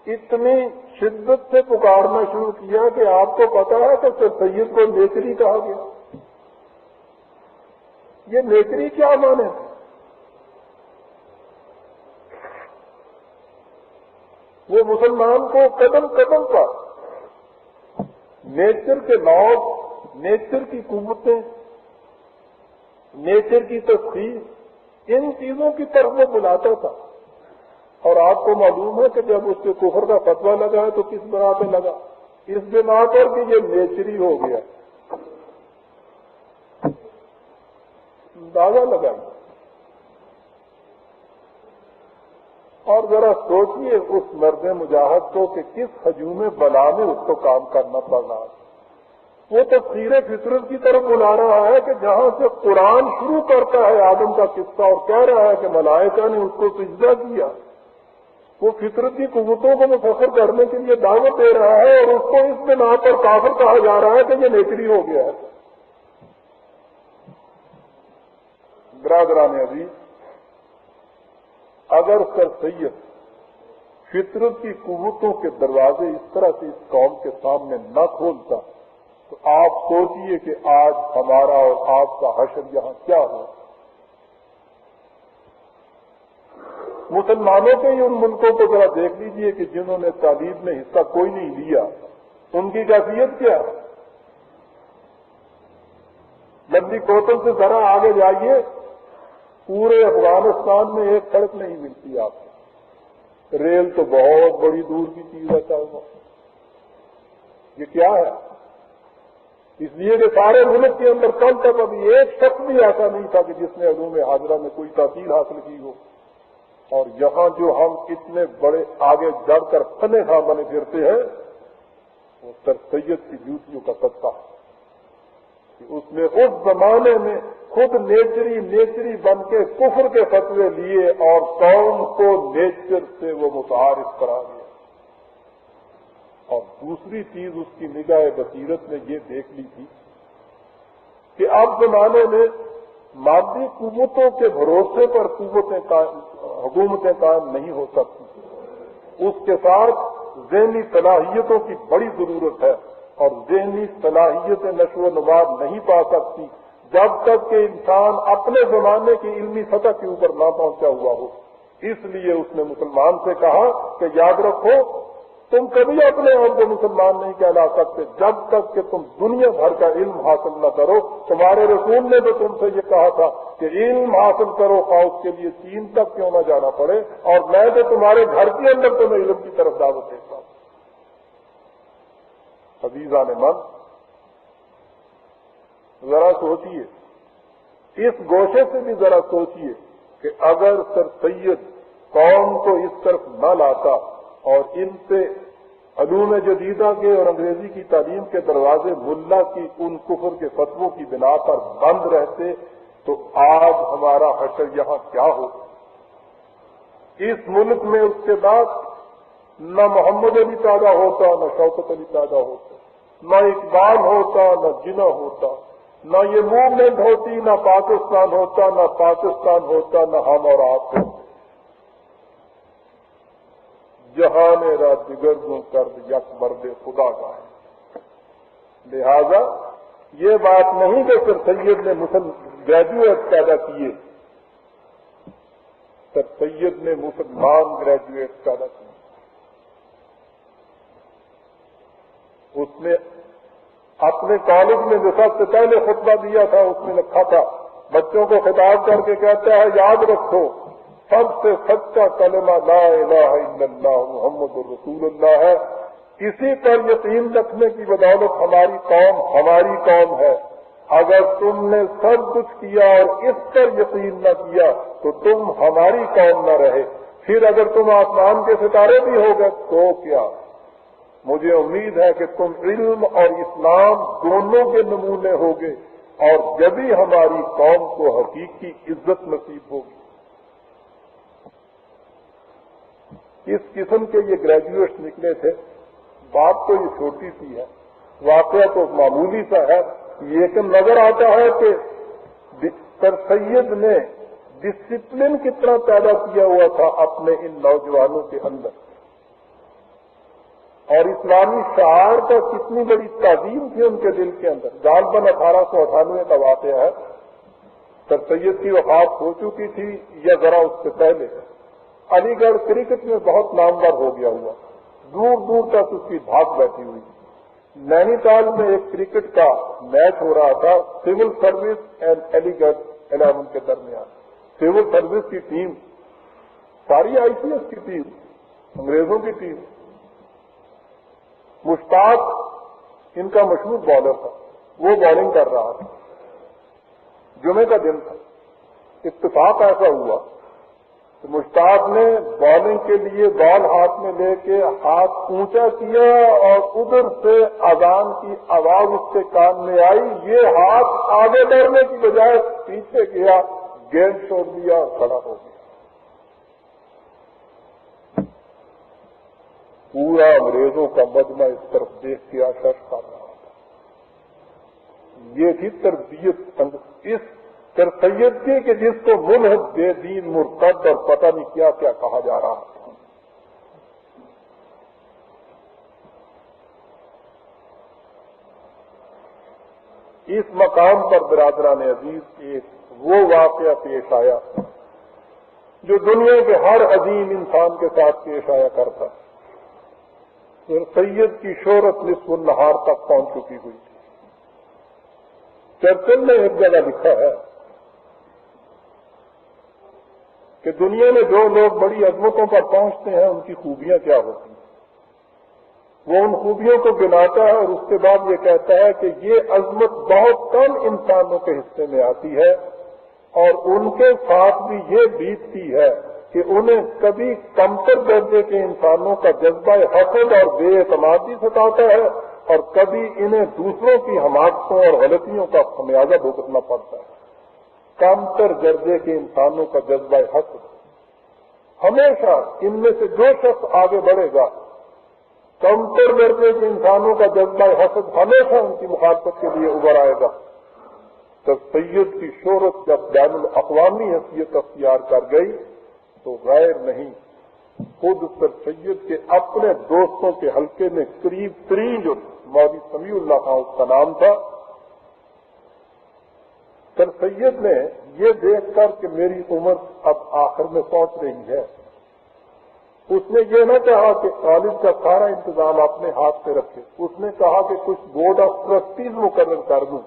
اتنی شدت سے پکارنا شروع کیا کہ آپ کو پتا ہے کہ سید کو نیچری کہا گیا۔ یہ نیچری کیا مانے تھے؟ وہ مسلمان کو قدم قدم پر نیچر کے نوٹ، نیچر کی قوتیں، نیچر کی تفصیل، ان چیزوں کی طرف وہ بلاتا تھا۔ اور آپ کو معلوم ہے کہ جب اس کے کفر کا فتویٰ لگا ہے تو کس بنا پہ لگا؟ اس بنا پر کہ یہ نیچری ہو گیا۔ اندازہ لگائیے اور ذرا سوچیے اس مرد مجاہد کو کہ کس ہجوم بلا میں اس کو کام کرنا پڑ رہا ہے۔ وہ تفسیر فطرت کی طرف بلا رہا ہے کہ جہاں سے قرآن شروع کرتا ہے آدم کا قصہ اور کہہ رہا ہے کہ ملائکہ نے اس کو سجدہ کیا، وہ فطرت کی قوتوں کو مسخر کرنے کے لیے دعوت دے رہا ہے اور اس کو اس بنا پر کافر کہا جا رہا ہے کہ یہ نیچری ہو گیا ہے۔ برادران عزیز، اگر سر سید فطرت کی قوتوں کے دروازے اس طرح سے اس قوم کے سامنے نہ کھولتا تو آپ سوچئے کہ آج ہمارا اور آپ کا حشر یہاں کیا ہو۔ مسلمانوں کے ہی ان ملکوں کو ذرا دیکھ لیجئے کہ جنہوں نے تعلیم میں حصہ کوئی نہیں لیا، ان کی کیفیت کیا ہے؟ لمبی کوتل سے ذرا آگے جائیے، پورے افغانستان میں ایک سڑک نہیں ملتی آپ کو، ریل تو بہت بڑی دور کی چیز ہے چاہوں۔ یہ کیا ہے؟ اس لیے کہ سارے ملک کے اندر کل تک ابھی ایک شخص بھی ایسا نہیں تھا کہ جس نے علوم حاضرہ میں کوئی تحصیل حاصل کی ہو، اور یہاں جو ہم اتنے بڑے آگے جڑ کر فنے خواہ بنے پھرتے ہیں وہ سر سید کی جوتیوں کا صدقہ ہے کہ اس نے اس زمانے میں خود نیچری بن کے کفر کے فتوے لیے اور قوم کو نیچر سے وہ متعارف کرا دیا۔ اور دوسری چیز اس کی نگاہ بصیرت نے یہ دیکھ لی تھی کہ اب زمانے میں مادی قوتوں کے بھروسے پر حکومتیں قائم نہیں ہو سکتی، اس کے ساتھ ذہنی صلاحیتوں کی بڑی ضرورت ہے، اور ذہنی صلاحیتیں نشو و نما نہیں پا سکتی جب تک کہ انسان اپنے زمانے کی علمی سطح کے اوپر نہ پہنچا ہوا ہو۔ اس لیے اس نے مسلمان سے کہا کہ یاد رکھو، تم کبھی اپنے آپ کو مسلمان نہیں کہلا سکتے جب تک کہ تم دنیا بھر کا علم حاصل نہ کرو۔ تمہارے رسول نے تو تم سے یہ کہا تھا کہ علم حاصل کرو، خواہ اس کے لیے چین تک کیوں نہ جانا پڑے، اور میں تو تمہارے گھر کے اندر تمہیں علم کی طرف دعوت دیتا ہوں۔ عزیزان من، ذرا سوچیے، اس گوشے سے بھی ذرا سوچیے کہ اگر سر سید قوم کو اس طرف نہ لاتا اور ان سے علوم جدیدہ کے اور انگریزی کی تعلیم کے دروازے ملا کی ان کفر کے فتووں کی بنا پر بند رہتے تو آج ہمارا حشر یہاں کیا ہو. اس ملک میں اس کے بعد نہ محمد علی پیدا ہوتا، نہ شوکت علی پیدا ہوتا، نہ اقبال ہوتا، نہ جناح ہوتا، نہ یہ موومنٹ ہوتی، نہ پاکستان ہوتا، نہ پاکستان ہوتا، نہ ہم اور آپ ہوتے. جہان را دیگرگوں کرد یک مرد خدا کا ہے. لہذا یہ بات نہیں کہ سر سید نے گریجویٹ پیدا کیے، سر سید نے مسلمان گریجویٹ پیدا کیے. اس نے اپنے کالج میں جو سب سے پہلے خطبہ دیا تھا اس میں لکھا تھا، بچوں کو خطاب کر کے کہتا ہے یاد رکھو سب سے سچا کلمہ لا الہ الا اللہ محمد الرسول اللہ ہے. اسی پر یقین رکھنے کی بدولت ہماری قوم ہے. اگر تم نے سب کچھ کیا اور اس پر یقین نہ کیا تو تم ہماری قوم نہ رہے. پھر اگر تم آسمان کے ستارے بھی ہو گئے تو کیا؟ مجھے امید ہے کہ تم علم اور اسلام دونوں کے نمونے ہوگے اور جبھی ہماری قوم کو حقیقی عزت نصیب ہوگی. اس قسم کے یہ گریجویٹس نکلے تھے. بات تو یہ چھوٹی سی ہے، واقعہ تو معمولی سا ہے، لیکن نظر آتا ہے کہ سر سید نے ڈسپلن کتنا پیدا کیا ہوا تھا اپنے ان نوجوانوں کے اندر، اور اسلامی شعار کا کتنی بڑی تعظیم تھی ان کے دل کے اندر. غالباً 1898 کا واقعہ ہے. سر سید کی وفات ہو چکی تھی یا ذرا اس سے پہلے. علی گڑھ کرکٹ میں بہت نامور ہو گیا ہوا، دور دور تک اس کی بھاگ بیٹھی ہوئی. نینی تال میں ایک کرکٹ کا میچ ہو رہا تھا سول سروس اینڈ علی گڑھ 11 کے درمیان. سول سروس کی ٹیم ساری آئی سی ایس کی ٹیم، انگریزوں کی ٹیم. مشتاق ان کا مشہور بالر تھا، وہ بالنگ کر رہا تھا. جمعے کا دن تھا. اتفاق ایسا ہوا کہ مشتاق نے بالنگ کے لیے بال ہاتھ میں لے کے ہاتھ اونچا کیا اور ادھر سے اذان کی آواز اس کے کان میں آئی. یہ ہاتھ آگے بڑھنے کی بجائے پیچھے گیا، گیند چھوڑ دیا اور کھڑا ہو گیا. پورا انگریزوں کا مجمع اس طرف دیکھ کے اشرف کر رہا تھا. یہ تھی تربیت اس سر سید کی کہ جس کو ملحد بے دین مرتد اور پتہ نہیں کیا کیا کہا جا رہا تھا. اس مقام پر برادران عزیز ایک وہ واقعہ پیش آیا جو دنیا کے ہر عظیم انسان کے ساتھ پیش آیا کرتا. سر سید کی شہرت نصف النہار تک پہنچ چکی ہوئی تھی. چرچل نے ایک جگہ لکھا ہے کہ دنیا میں جو لوگ بڑی عظمتوں پر پہنچتے ہیں ان کی خوبیاں کیا ہوتی ہیں. وہ ان خوبیوں کو گناتا ہے اور اس کے بعد یہ کہتا ہے کہ یہ عظمت بہت کم انسانوں کے حصے میں آتی ہے اور ان کے ساتھ بھی یہ بیتتی ہے کہ انہیں کبھی کمتر درجے کے انسانوں کا جذبہ حسد اور بے اعتمادی ستاتا ہے اور کبھی انہیں دوسروں کی حماقتوں اور غلطیوں کا خمیازہ بھگتنا پڑتا ہے. کمتر درجے کے انسانوں کا جذبہ حسد ہمیشہ ان میں سے جو شخص آگے بڑھے گا، کمتر درجے کے انسانوں کا جذبہ حسد ہمیشہ ان کی مخالفت کے لیے ابھر آئے گا. تو سید کی شہرت جب بین الاقوامی حیثیت اختیار کر گئی تو غیر نہیں، خود سر سید کے اپنے دوستوں کے حلقے میں قریب ترین جو مولوی سمیع اللہ خان اس کا نام تھا، سر سید نے یہ دیکھ کر کہ میری عمر اب آخر میں پہنچ رہی ہے، اس نے یہ نہ کہا کہ کالج کا سارا انتظام اپنے ہاتھ پہ رکھے. اس نے کہا کہ کچھ بورڈ آف ٹرسٹیز مقرر کر دوں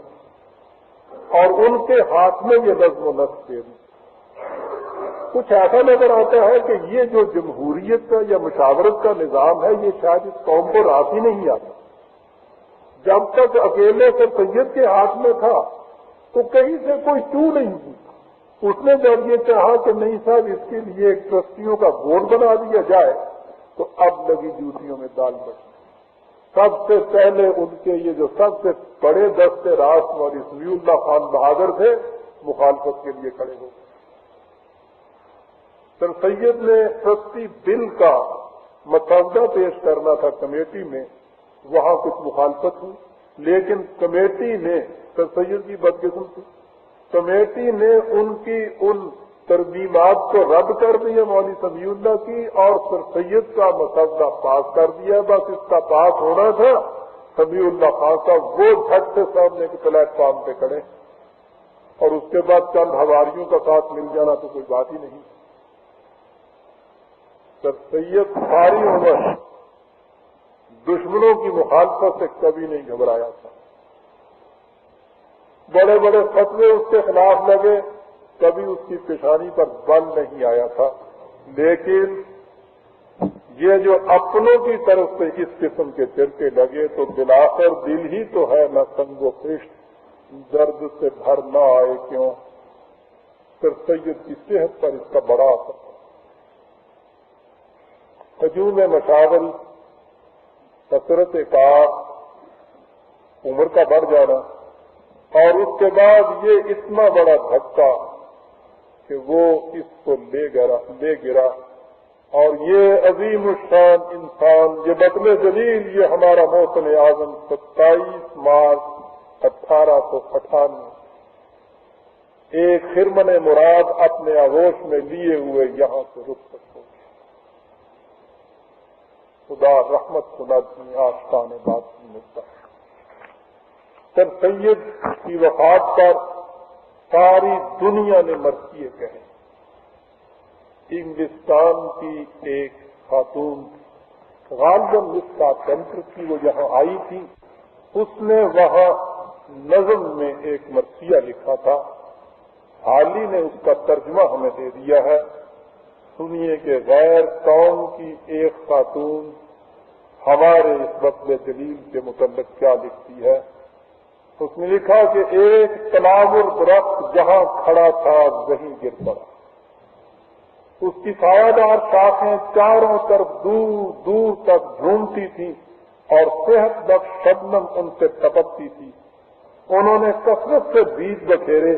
اور ان کے ہاتھ میں یہ نظم و نسق دے دوں. کچھ ایسا نظر آتا ہے کہ یہ جو جمہوریت کا یا مشاورت کا نظام ہے یہ شاید اس قوم کو راس ہی نہیں آتا. جب تک اکیلے سر سید کے ہاتھ میں تھا تو کہیں سے کوئی چو نہیں ہوئی. اس نے جب یہ کہا کہ نہیں صاحب اس کے لیے ایک ٹرسٹیوں کا بورڈ بنا دیا جائے تو اب لگی جوتیوں میں دال بچی۔ سب سے پہلے ان کے یہ جو سب سے بڑے دستے راست اور سمیع اللہ خان بہادر تھے مخالفت کے لیے کھڑے ہو گئے۔ سر سید نے ٹرسٹی بل کا مسودہ پیش کرنا تھا کمیٹی میں، وہاں کچھ مخالفت ہوئی، لیکن کمیٹی نے سر سید کی بدقسمتی کمیٹی نے ان کی ان ترمیمات کو رد کر دیا مولوی سمیع اللہ کی، اور سر سید کا مسودہ پاس کر دیا۔ بس اس کا پاس ہونا تھا، سمیع اللہ خان صاحب وہ جھٹ سے سامنے کے پلیٹ فارم پہ کھڑے، اور اس کے بعد چند ہواریوں کا ساتھ مل جانا تو کوئی بات ہی نہیں۔ سر سید ساری عمر دشمنوں کی مخالفت سے کبھی نہیں گھبرایا تھا، بڑے بڑے فتوے اس کے خلاف لگے، کبھی اس کی پیشانی پر بل نہیں آیا تھا، لیکن یہ جو اپنوں کی طرف سے اس قسم کے چرچے لگے تو بلاخر دل ہی تو ہے نہ سنگ و خشت، درد سے بھر نہ آئے کیوں۔ سر سید کی صحت پر اس کا بڑا اثر تھا۔ ہجوم مشاغل، کثرت کار، عمر کا بڑھ جانا، اور اس کے بعد یہ اتنا بڑا دھکا کہ وہ اس کو لے گرا، اور یہ عظیم الشان انسان، یہ بطل جلیل، یہ ہمارا محسن اعظم 27 مارچ 1898 ایک خرمن مراد اپنے آغوش میں لیے ہوئے یہاں سے رخصت ہو گیا۔ خدا رحمت سناتی آشقان بات ملتا ہے۔ سر سید کی وفات پر ساری دنیا نے مرثیے کہے۔ انگلستان کی ایک خاتون غالباً مسکا سینٹر کی، وہ یہاں آئی تھی، اس نے وہاں نظم میں ایک مرثیہ لکھا تھا، حالی نے اس کا ترجمہ ہمیں دے دیا ہے۔ سنیے کہ غیر قوم کی ایک خاتون ہمارے اس وقت جلیل کے متعلق کیا لکھتی ہے۔ اس نے لکھا کہ ایک تناور درخت جہاں کھڑا تھا وہیں گر پڑا، اس کی سایہ دار شاخیں چاروں طرف دور دور تک جھومتی تھیں اور صحت بخش شبنم ان سے ٹپکتی تھی۔ انہوں نے کثرت سے بیج بکھیرے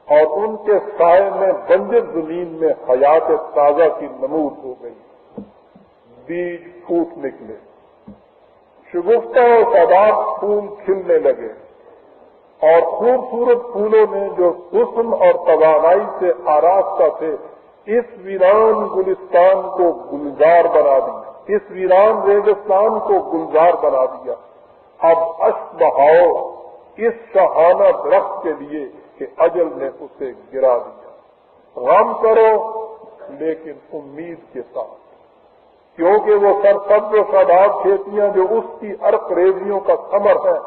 اور ان کے سائے میں بنجر زمین میں حیات تازہ کی نمود ہو گئی، بیج پھوٹ نکلے، شگفتہ و شاداب پھول کھلنے لگے، اور خوبصورت پھولوں نے جو حسن اور توانائی سے آراستہ تھے اس ویران گلستان کو گلزار بنا دیا، اس ویران ریگستان کو گلزار بنا دیا۔ اب اشک بہاؤ اس شاہانہ درخت کے لیے کہ اجل نے اسے گرا دیا۔ غم کرو لیکن امید کے ساتھ، کیونکہ وہ سرسبز و شاداب کھیتیاں جو اس کی عرق ریزیوں کا ثمر ہے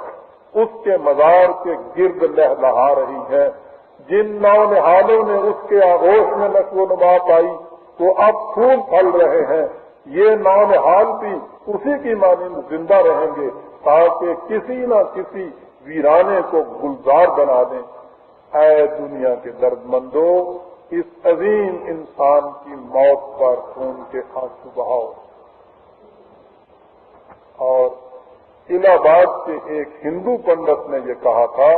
اس کے مزار کے گرد لہلہا رہی ہے۔ جن نونہالوں نے اس کے آغوش میں نشو و نما پائی وہ اب پھول پھل رہے ہیں، یہ نونہال بھی اسی کی مانند زندہ رہیں گے تاکہ کسی نہ کسی ویرانے کو گلزار بنا دیں۔ اے دنیا کے درد مندو، اس عظیم انسان کی موت پر خون کے آنسو بہاؤ۔ اور الہ آباد کے ایک ہندو پنڈت نے یہ کہا تھا،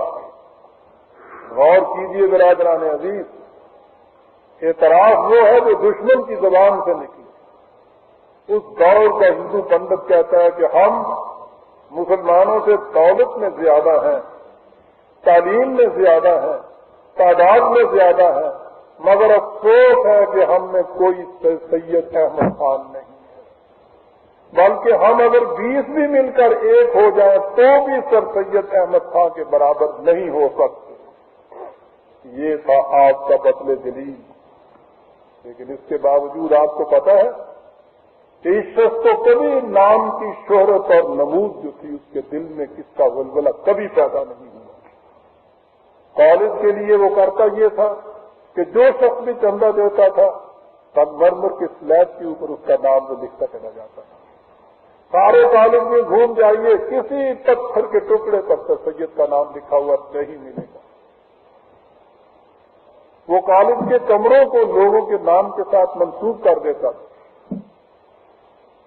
غور کیجئے برادران عزیز، اعتراف وہ ہے جو دشمن کی زبان سے نکلی۔ اس دور کا ہندو پنڈت کہتا ہے کہ ہم مسلمانوں سے دولت میں زیادہ ہیں، تعلیم میں زیادہ ہیں، تعداد میں زیادہ ہیں، مگر افسوس ہے کہ ہم میں کوئی سید احمد خان نہیں، بلکہ ہم اگر 20 بھی مل کر ایک ہو جائیں تو بھی سر سید احمد خان کے برابر نہیں ہو سکتے۔ یہ تھا آپ کا بطل جلیل، لیکن اس کے باوجود آپ کو پتا ہے کہ اس شخص کو کبھی نام کی شہرت اور نمود جو تھی اس کے دل میں کس کا ولولہ کبھی پیدا نہیں ہوا۔ کالج کے لیے وہ کرتا یہ تھا کہ جو شخص بھی چندہ دیتا تھا سنگ مرمر کی سلیب کے اوپر اس کا نام وہ لکھتا چلا جاتا تھا۔ سارے کالج میں گھوم جائیے، کسی پتھر کے ٹکڑے پر سر سید کا نام لکھا ہوا نہیں ملے گا۔ وہ کالج کے کمروں کو لوگوں کے نام کے ساتھ منسوب کر دیتا تھا۔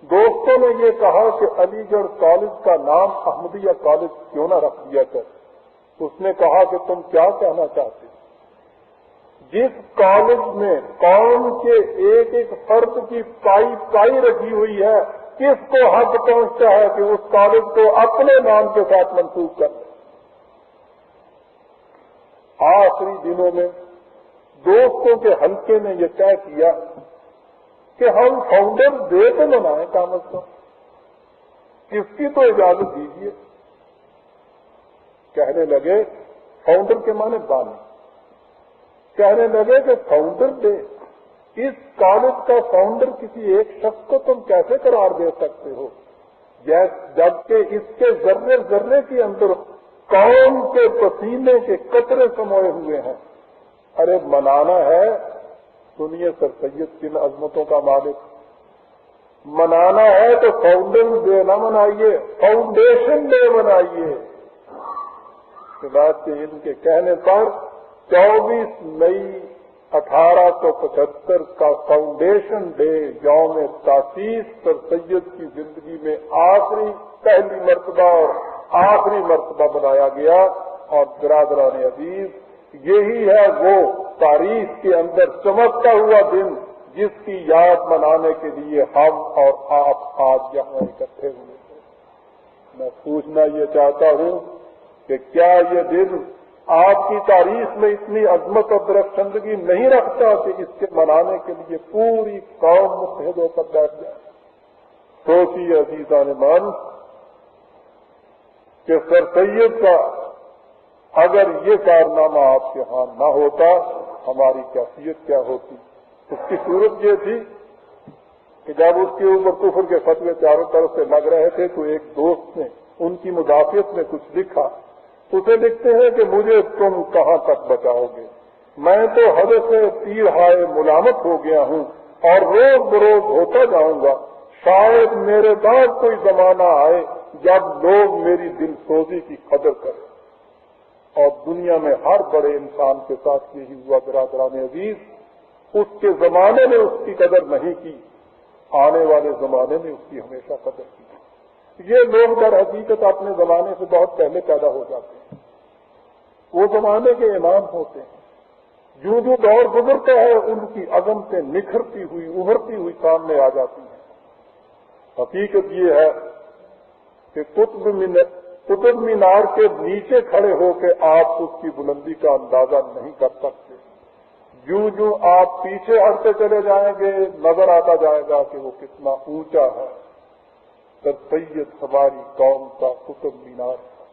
دوستوں نے یہ کہا کہ علی گڑھ کالج کا نام احمدیہ کالج کیوں نہ رکھ دیا کر؟ اس نے کہا کہ تم کیا کہنا چاہتے؟ جس کالج میں قوم کے ایک ایک فرد کی پائی رکھی ہوئی ہے، کس کو حق پہنچتا ہے کہ اس کالج کو اپنے نام کے ساتھ منسوب کر دے؟ آخری دنوں میں دوستوں کے حلقے نے یہ طے کیا کہ ہم فاؤنڈر ڈے تو منائیں کم از کم، اس کی تو اجازت دیجیے۔ کہنے لگے فاؤنڈر کے معنی بانی، کہنے لگے کہ فاؤنڈر ڈے، اس کالج کا فاؤنڈر کسی ایک شخص کو تم کیسے قرار دے سکتے ہو جبکہ اس کے ذرے ذرے کے اندر قوم کے پسینے کے قطرے سموئے ہوئے ہیں۔ ارے منانا ہے، سنیے سر سید کن عظمتوں کا مالک، منانا ہے تو فاؤنڈر ڈے نہ منائیے، فاؤنڈیشن ڈے منائیے۔ بات ان کے کہنے پر 24 مئی 1875 کا فاؤنڈیشن ڈے یوم تاسیس سر سید کی زندگی میں پہلی مرتبہ اور آخری مرتبہ بنایا گیا۔ اور برادران عزیز، یہی ہے وہ تاریخ کے اندر چمکتا ہوا دن جس کی یاد منانے کے لیے ہم اور آپ آج یہاں اکٹھے ہوئے ہیں۔ میں پوچھنا یہ چاہتا ہوں کہ کیا یہ دن آپ کی تاریخ میں اتنی عظمت اور درخشندگی نہیں رکھتا کہ اس کے منانے کے لیے پوری قوم متحد ہو کر بیٹھ جائے؟ سوچیے عزیزان من کہ سر سید کا اگر یہ کارنامہ آپ کے ہاں نہ ہوتا، ہماری کیفیت کیا ہوتی؟ اس کی صورت یہ تھی کہ جب اس کے اوپر کفر کے فتوے چاروں طرف سے لگ رہے تھے تو ایک دوست نے ان کی مدافعت میں کچھ لکھا۔ اسے لکھتے ہیں کہ مجھے تم کہاں تک بچاؤ گے، میں تو حد سے تیر ہائے ملامت ہو گیا ہوں اور روز بروز ہوتا جاؤں گا۔ شاید میرے بعد کوئی زمانہ آئے جب لوگ میری دل سوزی کی قدر کریں۔ اور دنیا میں ہر بڑے انسان کے ساتھ یہی ہوا برادران عزیز، اس کے زمانے میں اس کی قدر نہیں کی، آنے والے زمانے میں اس کی ہمیشہ قدر کی۔ یہ لوگ در حقیقت اپنے زمانے سے بہت پہلے پیدا ہو جاتے ہیں، وہ زمانے کے امام ہوتے ہیں، جو جو دور گزرتا ہے ان کی عظمتیں نکھرتی ہوئی ابھرتی ہوئی سامنے آ جاتی ہیں۔ حقیقت یہ ہے کہ قطب مینار کے نیچے کھڑے ہو کے آپ اس کی بلندی کا اندازہ نہیں کر سکتے، جو جو آپ پیچھے ہٹتے چلے جائیں گے نظر آتا جائے گا کہ وہ کتنا اونچا ہے۔ سر سید ہماری قوم کا قطب مینار تھا،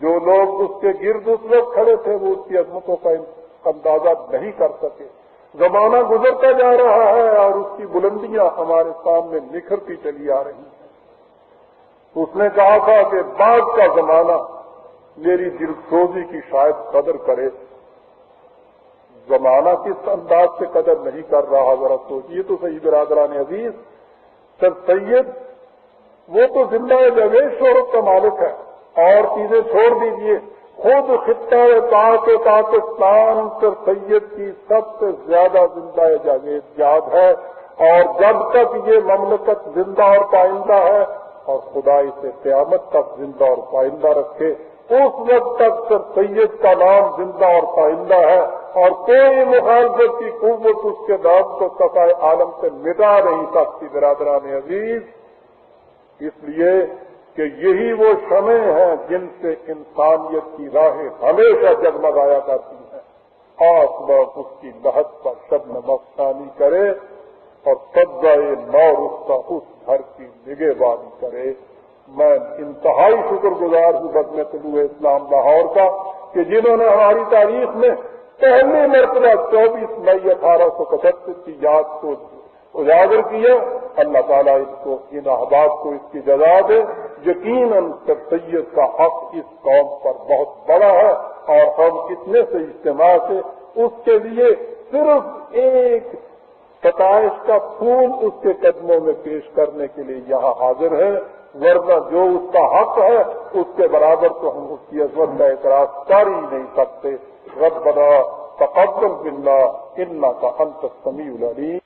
جو لوگ اس کے گرد اس وقت کھڑے تھے وہ اس کی عظمتوں کا اندازہ نہیں کر سکے۔ زمانہ گزرتا جا رہا ہے اور اس کی بلندیاں ہمارے سامنے نکھرتی چلی آ رہی ہیں۔ اس نے کہا تھا کہ بعد کا زمانہ میری دل سوزی کی شاید قدر کرے، زمانہ کس انداز سے قدر نہیں کر رہا ذرا سوچیے تو صحیح برادران عزیز۔ سر سید وہ تو زندہ جگہ شہرت کا مالک ہے، اور چیزیں چھوڑ دیجیے، خود خطہ پاکستان سر سید کی سب سے زیادہ زندہ جگہ یاد ہے، اور جب تک یہ مملکت زندہ اور پائندہ ہے اور خدا اسے قیامت تک زندہ اور پائندہ رکھے، اس وقت تک سر سید کا نام زندہ اور پائندہ ہے، اور کوئی مخالفت کی قوت اس کے نام کو صفحہ عالم سے مٹا نہیں سکتی برادران عزیز۔ اس لیے کہ یہی وہ شمع ہیں جن سے انسانیت کی راہیں ہمیشہ جگمگایا کرتی ہیں۔ آسمان اس کی لہت پر شبنم افسانی کرے اور سبزۂ نو رخسا اس گھر کی نگہبانی کرے۔ میں انتہائی شکر گزار ہوں بزم طلوع اسلام لاہور کا کہ جنہوں نے ہماری تاریخ میں پہلی مرتبہ 24 مئی 1875 کی یاد کو اجاگر کیا۔ اللہ تعالیٰ اس کو ان احباب کو اس کی جزا دے۔ یقیناً سر سید کا حق اس قوم پر بہت بڑا ہے، اور ہم اتنے سے اجتماع سے اس کے لیے صرف ایک ستائش کا پھول اس کے قدموں میں پیش کرنے کے لیے یہاں حاضر ہے، ورنہ جو اس کا حق ہے اس کے برابر تو ہم اس کی عظمت کا اعتراف کر ہی نہیں سکتے۔ ربنا تقبل باللہ انک انت السمیع العلیم.